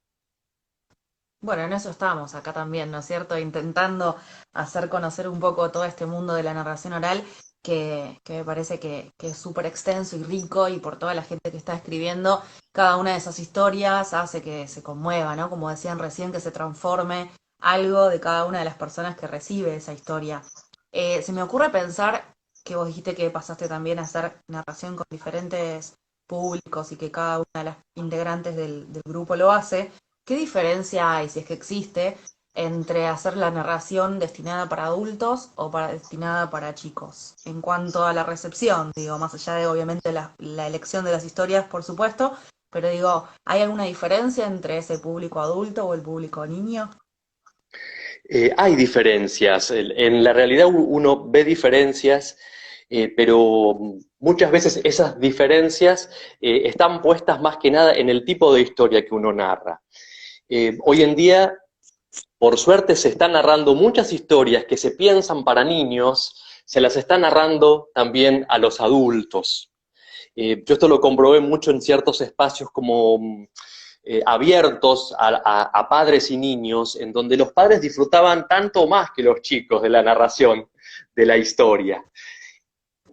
Bueno, en eso estamos acá también, ¿no es cierto? Intentando hacer conocer un poco todo este mundo de la narración oral, que me parece que es súper extenso y rico, y por toda la gente que está escribiendo, cada una de esas historias hace que se conmueva, ¿no? Como decían recién, que se transforme algo de cada una de las personas que recibe esa historia. Se me ocurre pensar que vos dijiste que pasaste también a hacer narración con diferentes públicos y que cada una de las integrantes del grupo lo hace. ¿Qué diferencia hay, si es que existe, entre hacer la narración destinada para adultos o destinada para chicos? En cuanto a la recepción, digo, más allá de obviamente la elección de las historias, por supuesto, pero digo, ¿hay alguna diferencia entre ese público adulto o el público niño? Hay diferencias, en la realidad uno ve diferencias, pero muchas veces esas diferencias están puestas más que nada en el tipo de historia que uno narra. Hoy en día, por suerte, se están narrando muchas historias que se piensan para niños, se las está narrando también a los adultos. Yo esto lo comprobé mucho en ciertos espacios como abiertos a padres y niños, en donde los padres disfrutaban tanto más que los chicos de la narración de la historia.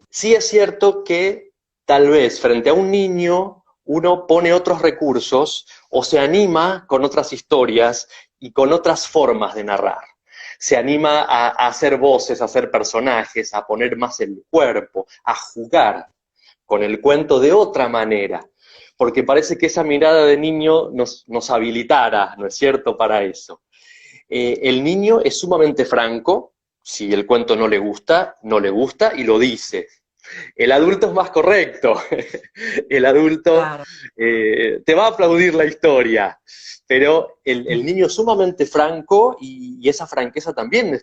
Sí es cierto que tal vez frente a un niño uno pone otros recursos o se anima con otras historias y con otras formas de narrar. Se anima a hacer voces, a hacer personajes, a poner más el cuerpo, a jugar con el cuento de otra manera, porque parece que esa mirada de niño nos habilitara, ¿no es cierto?, para eso. El niño es sumamente franco, si el cuento no le gusta, no le gusta y lo dice. El adulto es más correcto. El adulto Claro. te va a aplaudir la historia, pero el niño es sumamente franco y esa franqueza también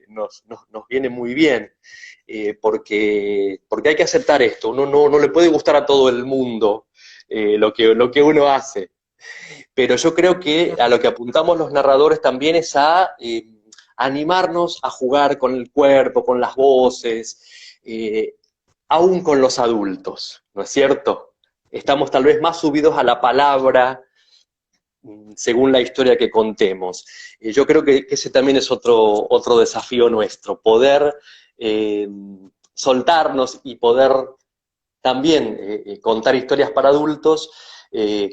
nos viene muy bien, porque hay que aceptar esto. Uno no le puede gustar a todo el mundo lo que uno hace, pero yo creo que a lo que apuntamos los narradores también es a animarnos a jugar con el cuerpo, con las voces, aún con los adultos, ¿no es cierto? estamos tal vez más subidos a la palabra según la historia que contemos. Yo creo que ese también es otro desafío nuestro, poder soltarnos y poder también contar historias para adultos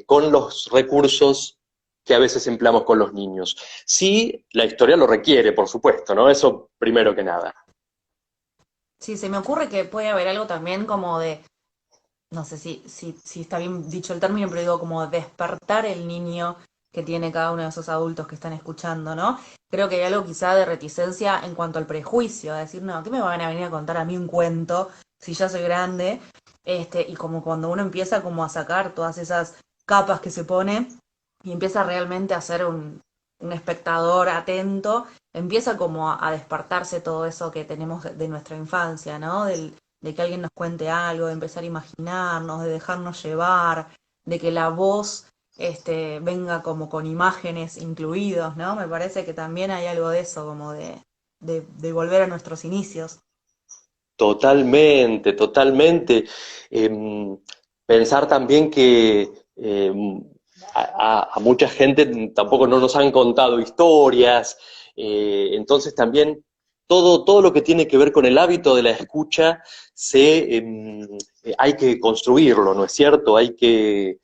con los recursos que a veces empleamos con los niños. Sí, la historia lo requiere, por supuesto, ¿no? Eso primero que nada. Sí, se me ocurre que puede haber algo también como de, no sé si está bien dicho el término, pero digo como despertar el niño que tiene cada uno de esos adultos que están escuchando, ¿no? Creo que hay algo quizá de reticencia en cuanto al prejuicio, de decir, no, ¿qué me van a venir a contar a mí un cuento si ya soy grande? Y como cuando uno empieza como a sacar todas esas capas que se pone y empieza realmente a ser un espectador atento, empieza como a despertarse todo eso que tenemos de nuestra infancia, ¿no? De que alguien nos cuente algo, de empezar a imaginarnos, de dejarnos llevar, de que la voz venga como con imágenes incluidos, ¿no? Me parece que también hay algo de eso, como de volver a nuestros inicios. Totalmente, totalmente. Pensar también que a mucha gente tampoco no nos han contado historias, entonces también todo lo que tiene que ver con el hábito de la escucha hay que construirlo, ¿no es cierto? Hay que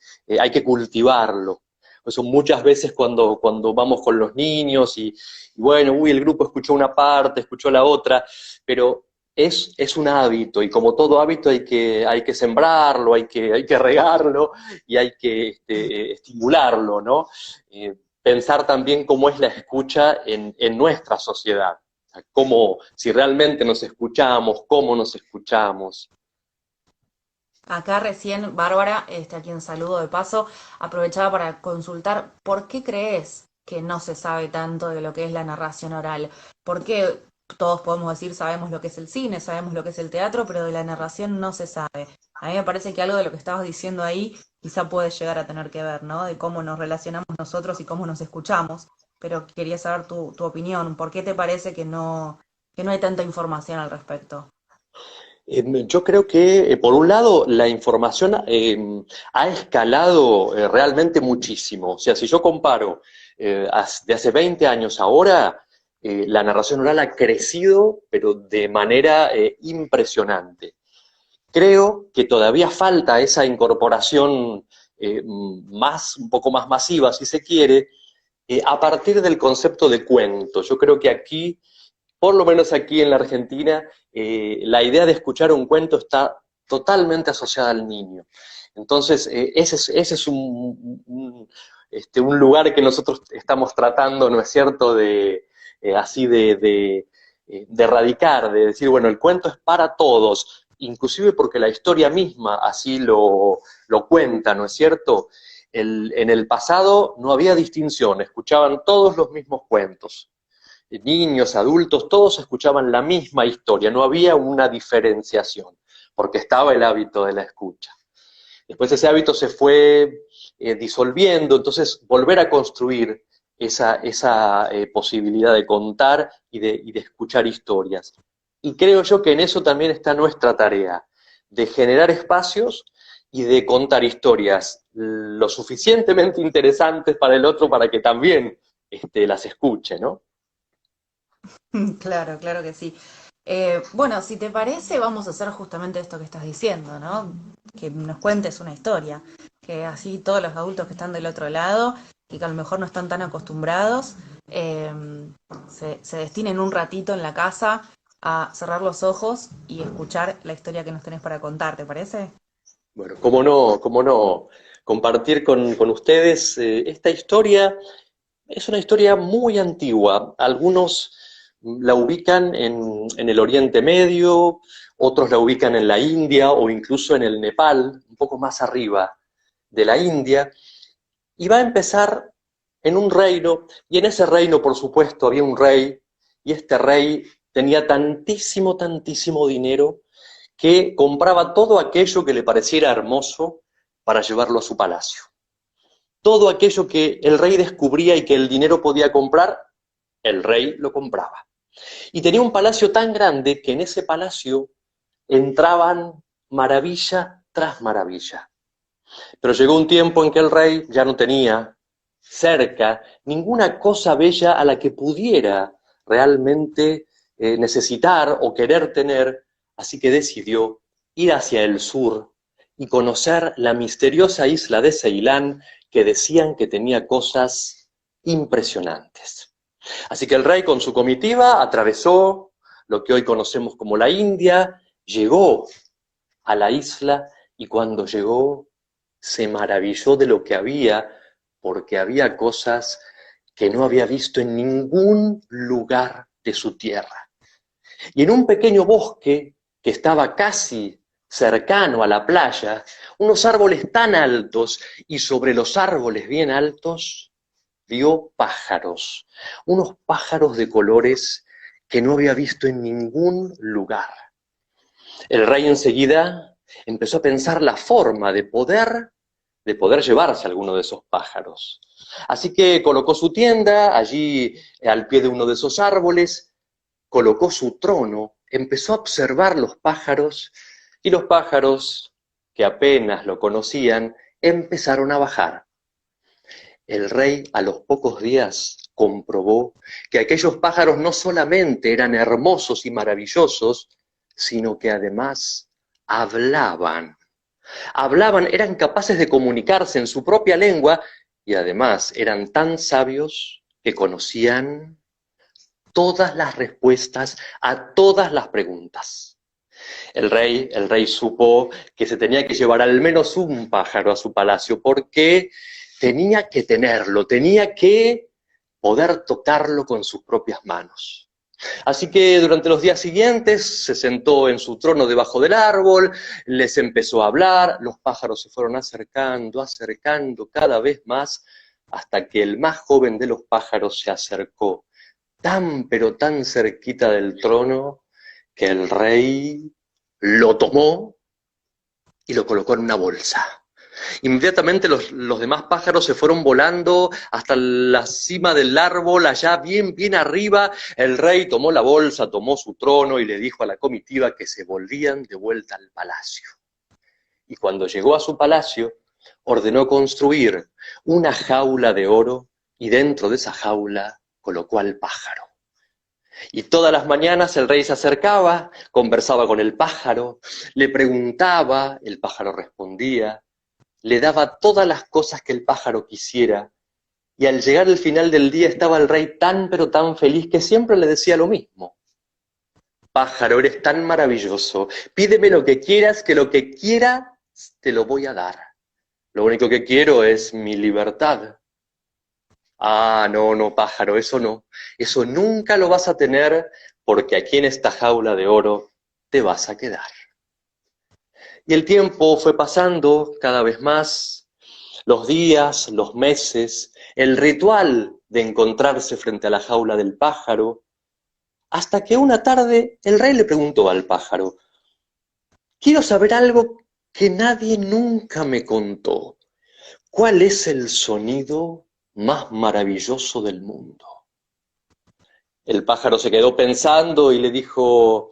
cultivarlo. Por eso muchas veces cuando vamos con los niños y bueno, uy, el grupo escuchó una parte, escuchó la otra, pero es un hábito y como todo hábito hay que sembrarlo, hay que regarlo y hay que estimularlo, ¿no? Pensar también cómo es la escucha en nuestra sociedad, o sea, cómo, si realmente nos escuchamos, cómo nos escuchamos. Acá recién Bárbara, a quien saludo de paso, aprovechaba para consultar por qué crees que no se sabe tanto de lo que es la narración oral. ¿Por qué todos podemos decir sabemos lo que es el cine, sabemos lo que es el teatro, pero de la narración no se sabe? A mí me parece que algo de lo que estabas diciendo ahí quizá puede llegar a tener que ver, ¿no? De cómo nos relacionamos nosotros y cómo nos escuchamos. Pero quería saber tu opinión. ¿Por qué te parece que no hay tanta información al respecto? Yo creo que, por un lado, la información ha escalado realmente muchísimo. O sea, si yo comparo de hace 20 años ahora, la narración oral ha crecido, pero de manera impresionante. Creo que todavía falta esa incorporación un poco más masiva, si se quiere, a partir del concepto de cuento. Yo creo que aquí por lo menos aquí en la Argentina, la idea de escuchar un cuento está totalmente asociada al niño. Entonces, ese es un lugar que nosotros estamos tratando, ¿no es cierto?, de erradicar, de decir, bueno, el cuento es para todos, inclusive porque la historia misma así lo cuenta, ¿no es cierto? En el pasado no había distinción, escuchaban todos los mismos cuentos, niños, adultos, todos escuchaban la misma historia, no había una diferenciación, porque estaba el hábito de la escucha. Después ese hábito se fue disolviendo, entonces volver a construir esa posibilidad de contar y de escuchar historias. Y creo yo que en eso también está nuestra tarea, de generar espacios y de contar historias lo suficientemente interesantes para el otro para que también las escuche, ¿no? Claro, claro que sí. Bueno, si te parece, vamos a hacer justamente esto que estás diciendo, ¿no? Que nos cuentes una historia, que así todos los adultos que están del otro lado y que a lo mejor no están tan acostumbrados, eh, se destinen un ratito en la casa a cerrar los ojos y escuchar la historia que nos tenés para contar, ¿te parece? Bueno, cómo no, compartir con ustedes esta historia. Es una historia muy antigua. Algunos la ubican en el Oriente Medio, otros la ubican en la India o incluso en el Nepal, un poco más arriba de la India, y va a empezar en un reino, y en ese reino, por supuesto, había un rey, y este rey tenía tantísimo, tantísimo dinero que compraba todo aquello que le pareciera hermoso para llevarlo a su palacio. Todo aquello que el rey descubría y que el dinero podía comprar, el rey lo compraba. Y tenía un palacio tan grande que en ese palacio entraban maravilla tras maravilla. Pero llegó un tiempo en que el rey ya no tenía cerca ninguna cosa bella a la que pudiera realmente necesitar o querer tener, así que decidió ir hacia el sur y conocer la misteriosa isla de Ceilán, que decían que tenía cosas impresionantes. Así que el rey con su comitiva atravesó lo que hoy conocemos como la India, llegó a la isla y cuando llegó se maravilló de lo que había, porque había cosas que no había visto en ningún lugar de su tierra. Y en un pequeño bosque que estaba casi cercano a la playa, unos árboles tan altos y sobre los árboles bien altos, vio pájaros, unos pájaros de colores que no había visto en ningún lugar. El rey enseguida empezó a pensar la forma de poder llevarse alguno de esos pájaros. Así que colocó su tienda allí al pie de uno de esos árboles, colocó su trono, empezó a observar los pájaros, y los pájaros, que apenas lo conocían, empezaron a bajar. El rey a los pocos días comprobó que aquellos pájaros no solamente eran hermosos y maravillosos, sino que además hablaban. Hablaban, eran capaces de comunicarse en su propia lengua y además eran tan sabios que conocían todas las respuestas a todas las preguntas. El rey supo que se tenía que llevar al menos un pájaro a su palacio porque tenía que tenerlo, tenía que poder tocarlo con sus propias manos. Así que durante los días siguientes se sentó en su trono debajo del árbol, les empezó a hablar, los pájaros se fueron acercando, acercando cada vez más, hasta que el más joven de los pájaros se acercó, tan pero tan cerquita del trono, que el rey lo tomó y lo colocó en una bolsa. Inmediatamente los demás pájaros se fueron volando hasta la cima del árbol, allá bien arriba. El rey tomó la bolsa, tomó su trono y le dijo a la comitiva que se volvían de vuelta al palacio. Y cuando llegó a su palacio, ordenó construir una jaula de oro y dentro de esa jaula colocó al pájaro. Y todas las mañanas el rey se acercaba, conversaba con el pájaro, le preguntaba, el pájaro respondía, le daba todas las cosas que el pájaro quisiera, y al llegar el final del día estaba el rey tan pero tan feliz que siempre le decía lo mismo. Pájaro, eres tan maravilloso, pídeme lo que quieras, que lo que quieras te lo voy a dar. Lo único que quiero es mi libertad. Ah, no, pájaro, eso no. Eso nunca lo vas a tener porque aquí en esta jaula de oro te vas a quedar. Y el tiempo fue pasando cada vez más, los días, los meses, el ritual de encontrarse frente a la jaula del pájaro, hasta que una tarde el rey le preguntó al pájaro, quiero saber algo que nadie nunca me contó. ¿Cuál es el sonido más maravilloso del mundo? El pájaro se quedó pensando y le dijo,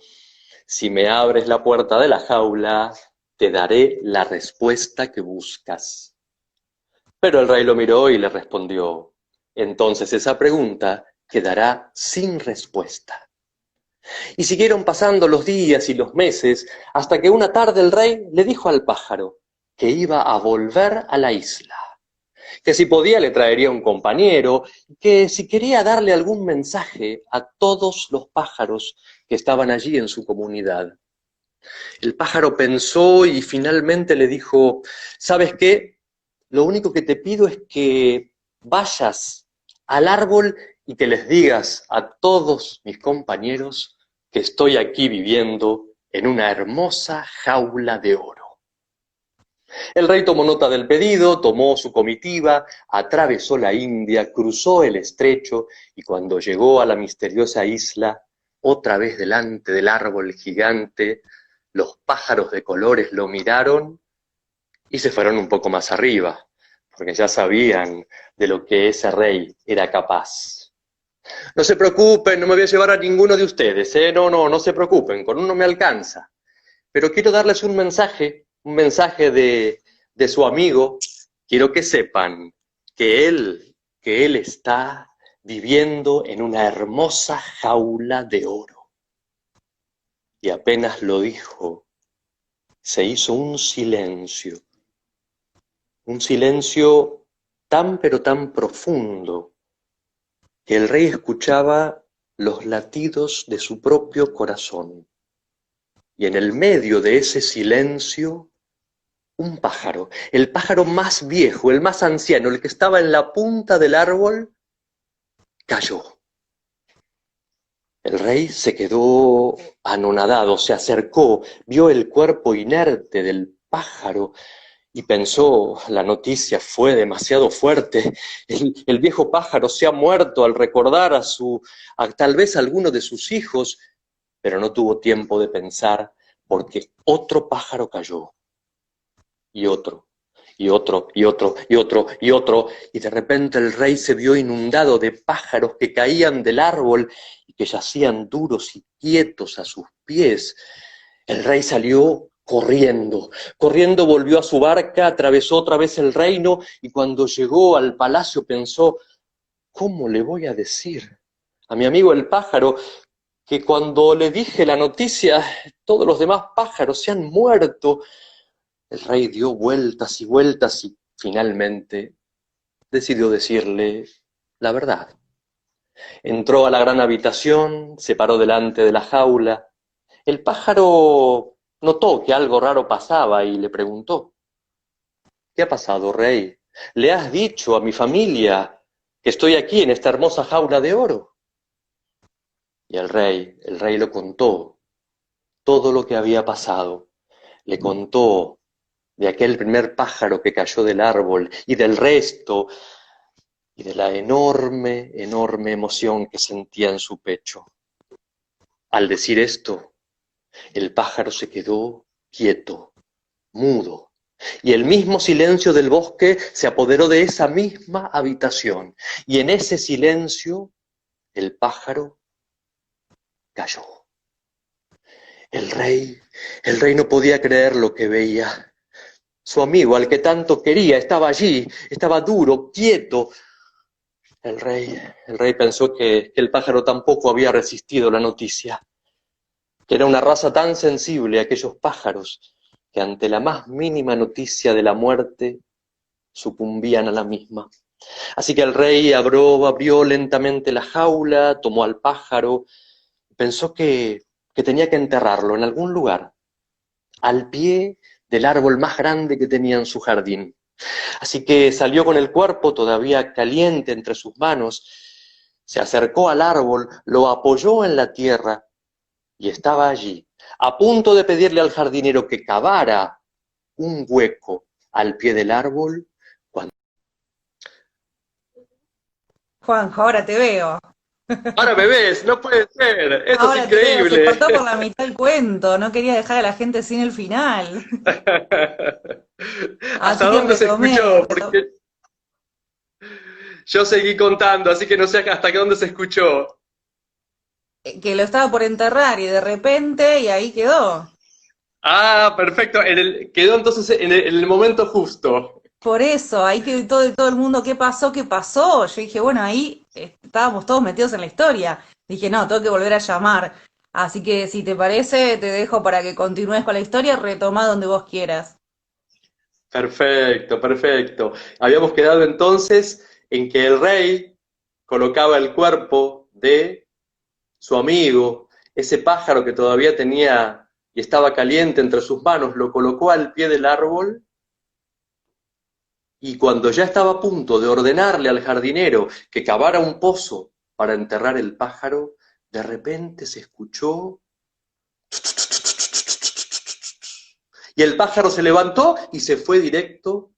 si me abres la puerta de la jaula, te daré la respuesta que buscas. Pero el rey lo miró y le respondió, entonces esa pregunta quedará sin respuesta. Y siguieron pasando los días y los meses, hasta que una tarde el rey le dijo al pájaro que iba a volver a la isla, que si podía le traería un compañero, que si quería darle algún mensaje a todos los pájaros que estaban allí en su comunidad. El pájaro pensó y finalmente le dijo, ¿sabes qué? Lo único que te pido es que vayas al árbol y que les digas a todos mis compañeros que estoy aquí viviendo en una hermosa jaula de oro. El rey tomó nota del pedido, tomó su comitiva, atravesó la India, cruzó el estrecho y cuando llegó a la misteriosa isla, otra vez delante del árbol gigante, los pájaros de colores lo miraron y se fueron un poco más arriba, porque ya sabían de lo que ese rey era capaz. No se preocupen, no me voy a llevar a ninguno de ustedes, no se preocupen, con uno me alcanza. Pero quiero darles un mensaje de su amigo, quiero que sepan que él está viviendo en una hermosa jaula de oro. Y apenas lo dijo, se hizo un silencio tan pero tan profundo, que el rey escuchaba los latidos de su propio corazón. Y en el medio de ese silencio, un pájaro, el pájaro más viejo, el más anciano, el que estaba en la punta del árbol, cayó. El rey se quedó anonadado, se acercó, vio el cuerpo inerte del pájaro y pensó, la noticia fue demasiado fuerte, el viejo pájaro se ha muerto al recordar a tal vez a alguno de sus hijos, pero no tuvo tiempo de pensar porque otro pájaro cayó, y otro, y otro, y otro, y otro, y otro, y de repente el rey se vio inundado de pájaros que caían del árbol y que yacían duros y quietos a sus pies. El rey salió corriendo, corriendo volvió a su barca, atravesó otra vez el reino y cuando llegó al palacio pensó, ¿cómo le voy a decir a mi amigo el pájaro que cuando le dije la noticia todos los demás pájaros se han muerto? El rey dio vueltas y vueltas y finalmente decidió decirle la verdad. Entró a la gran habitación, se paró delante de la jaula. El pájaro notó que algo raro pasaba y le preguntó, ¿qué ha pasado, rey? ¿Le has dicho a mi familia que estoy aquí en esta hermosa jaula de oro? Y el rey lo contó, todo lo que había pasado. Le contó de aquel primer pájaro que cayó del árbol y del resto, y de la enorme, enorme emoción que sentía en su pecho. Al decir esto, el pájaro se quedó quieto, mudo, y el mismo silencio del bosque se apoderó de esa misma habitación, y en ese silencio el pájaro cayó. El rey no podía creer lo que veía. Su amigo, al que tanto quería, estaba allí, estaba duro, quieto. El rey pensó que el pájaro tampoco había resistido la noticia, que era una raza tan sensible aquellos pájaros que ante la más mínima noticia de la muerte sucumbían a la misma. Así que el rey abrió lentamente la jaula, tomó al pájaro, pensó que tenía que enterrarlo en algún lugar, al pie del árbol más grande que tenía en su jardín. Así que salió con el cuerpo todavía caliente entre sus manos, se acercó al árbol, lo apoyó en la tierra y estaba allí, a punto de pedirle al jardinero que cavara un hueco al pie del árbol, cuando... Juanjo, ahora te veo. ¡Ahora bebés! ¡No puede ser! ¡Esto es Ahora te veo, se increíble! cortó por la mitad el cuento, no quería dejar a la gente sin el final. ¿Hasta Así que dónde se retomé, escuchó? Porque yo seguí contando, así que no sé hasta dónde se escuchó. que lo estaba por enterrar y de repente, y ahí quedó. Ah, perfecto. Quedó entonces en el momento justo. Por eso, ahí quedó todo el mundo, ¿qué pasó? ¿Qué pasó? Yo dije, bueno, ahí estábamos todos metidos en la historia. Dije, no, tengo que volver a llamar. Así que si te parece, te dejo para que continúes con la historia, retoma donde vos quieras. Perfecto, perfecto. Habíamos quedado entonces en que el rey colocaba el cuerpo de su amigo, ese pájaro que todavía tenía y estaba caliente entre sus manos, lo colocó al pie del árbol y cuando ya estaba a punto de ordenarle al jardinero que cavara un pozo para enterrar el pájaro, de repente se escuchó y el pájaro se levantó y se fue directo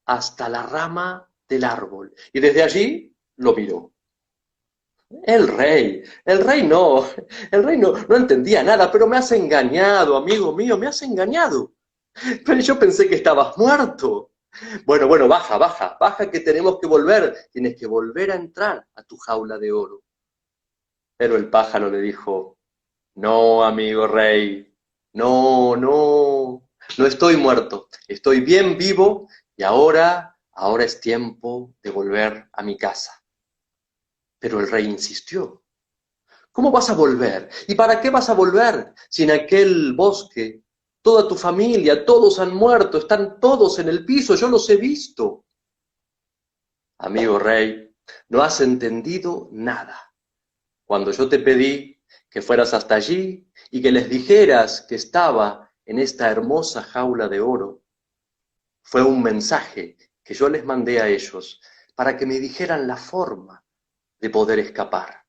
hasta la rama del árbol. Y desde allí lo miró. El rey no entendía nada, pero me has engañado, amigo mío, me has engañado. Pero yo pensé que estabas muerto. Bueno, bueno, baja, baja, baja que tenemos que volver. Tienes que volver a entrar a tu jaula de oro. Pero el pájaro le dijo, no, amigo rey, no, no. no estoy muerto, estoy bien vivo y ahora es tiempo de volver a mi casa. Pero el rey insistió. ¿Cómo vas a volver? ¿Y para qué vas a volver? Si en aquel bosque toda tu familia, todos han muerto, están todos en el piso, yo los he visto. Amigo rey, no has entendido nada. Cuando yo te pedí que fueras hasta allí y que les dijeras que estaba en esta hermosa jaula de oro, fue un mensaje que yo les mandé a ellos para que me dijeran la forma de poder escapar.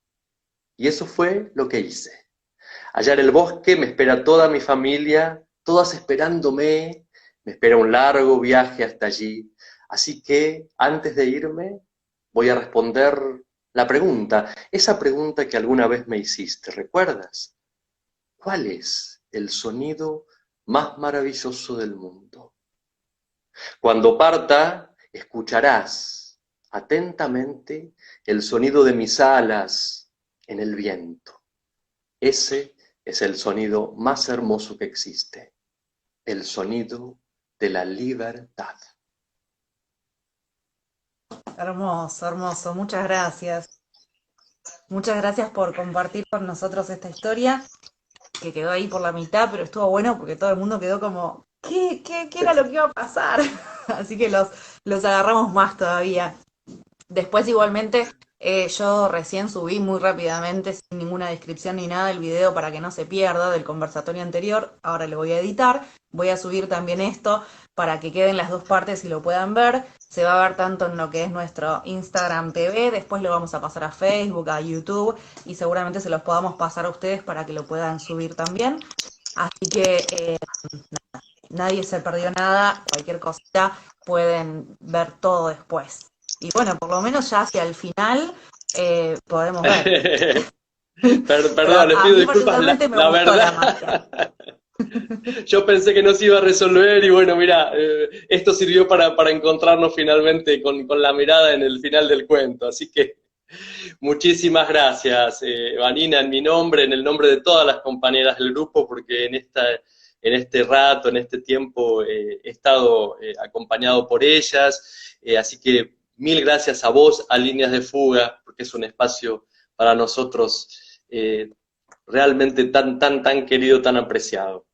Y eso fue lo que hice. Allá en el bosque me espera toda mi familia, todas esperándome, me espera un largo viaje hasta allí. Así que antes de irme voy a responder la pregunta, esa pregunta que alguna vez me hiciste, ¿recuerdas? ¿Cuál es el sonido más maravilloso del mundo? Cuando parta, escucharás atentamente el sonido de mis alas en el viento. Ese es el sonido más hermoso que existe, el sonido de la libertad. Hermoso, hermoso. Muchas gracias. Muchas gracias por compartir con nosotros esta historia, que quedó ahí por la mitad, pero estuvo bueno porque todo el mundo quedó como, ¿qué era lo que iba a pasar? Así que los agarramos más todavía. Después igualmente yo recién subí muy rápidamente, sin ninguna descripción ni nada, el video para que no se pierda del conversatorio anterior. Ahora lo voy a editar. Voy a subir también esto para que queden las dos partes y lo puedan ver. Se va a ver tanto en lo que es nuestro Instagram TV, después lo vamos a pasar a Facebook, a YouTube y seguramente se los podamos pasar a ustedes para que lo puedan subir también. Así que nadie se perdió nada, cualquier cosita pueden ver todo después. Y bueno, por lo menos ya hacia el final podemos ver. Pero Perdón, les a pido mí disculpas, personalmente me la gustó la magia. verdad. Yo pensé que no se iba a resolver y bueno, mira, esto sirvió para encontrarnos finalmente con la mirada en el final del cuento. Así que muchísimas gracias, Vanina, en mi nombre, en el nombre de todas las compañeras del grupo, porque en este rato, en este tiempo, he estado acompañado por ellas. Así que mil gracias a vos, a Líneas de Fuga, porque es un espacio para nosotros realmente tan querido, tan apreciado.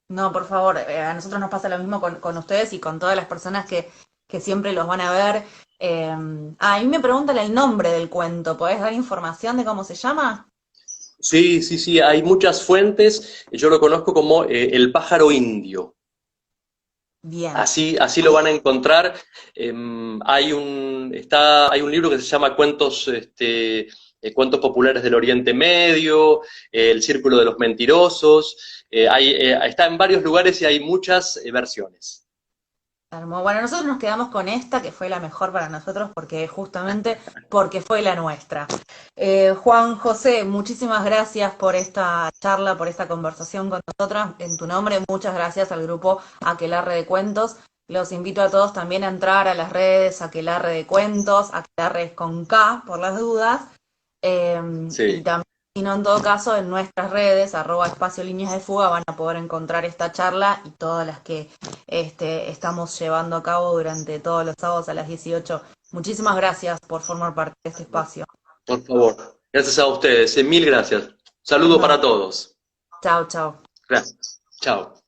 No, por favor, a nosotros nos pasa lo mismo con ustedes y con todas las personas que siempre los van a ver. A mí me preguntan el nombre del cuento, ¿podés dar información de cómo se llama? Sí, hay muchas fuentes, yo lo conozco como el pájaro indio. Bien. Así lo van a encontrar. Hay un libro que se llama Cuentos, Cuentos Populares del Oriente Medio, El Círculo de los Mentirosos. Está en varios lugares y hay muchas versiones. Bueno, nosotros nos quedamos con esta, que fue la mejor para nosotros, porque justamente porque fue la nuestra. Juan José, muchísimas gracias por esta charla, por esta conversación con nosotras. En tu nombre, muchas gracias al grupo Aquelarre de Cuentos. Los invito a todos también a entrar a las redes Aquelarre de Cuentos, Aquelarre es con K, por las dudas. Y Sí. también, si no, en todo caso, en nuestras redes, @espacio líneas de fuga, van a poder encontrar esta charla y todas las que estamos llevando a cabo durante todos los sábados a las 18. Muchísimas gracias por formar parte de este espacio. Por favor. Gracias a ustedes. Mil gracias. Saludo No, para todos. chao, chao. Gracias. Chao.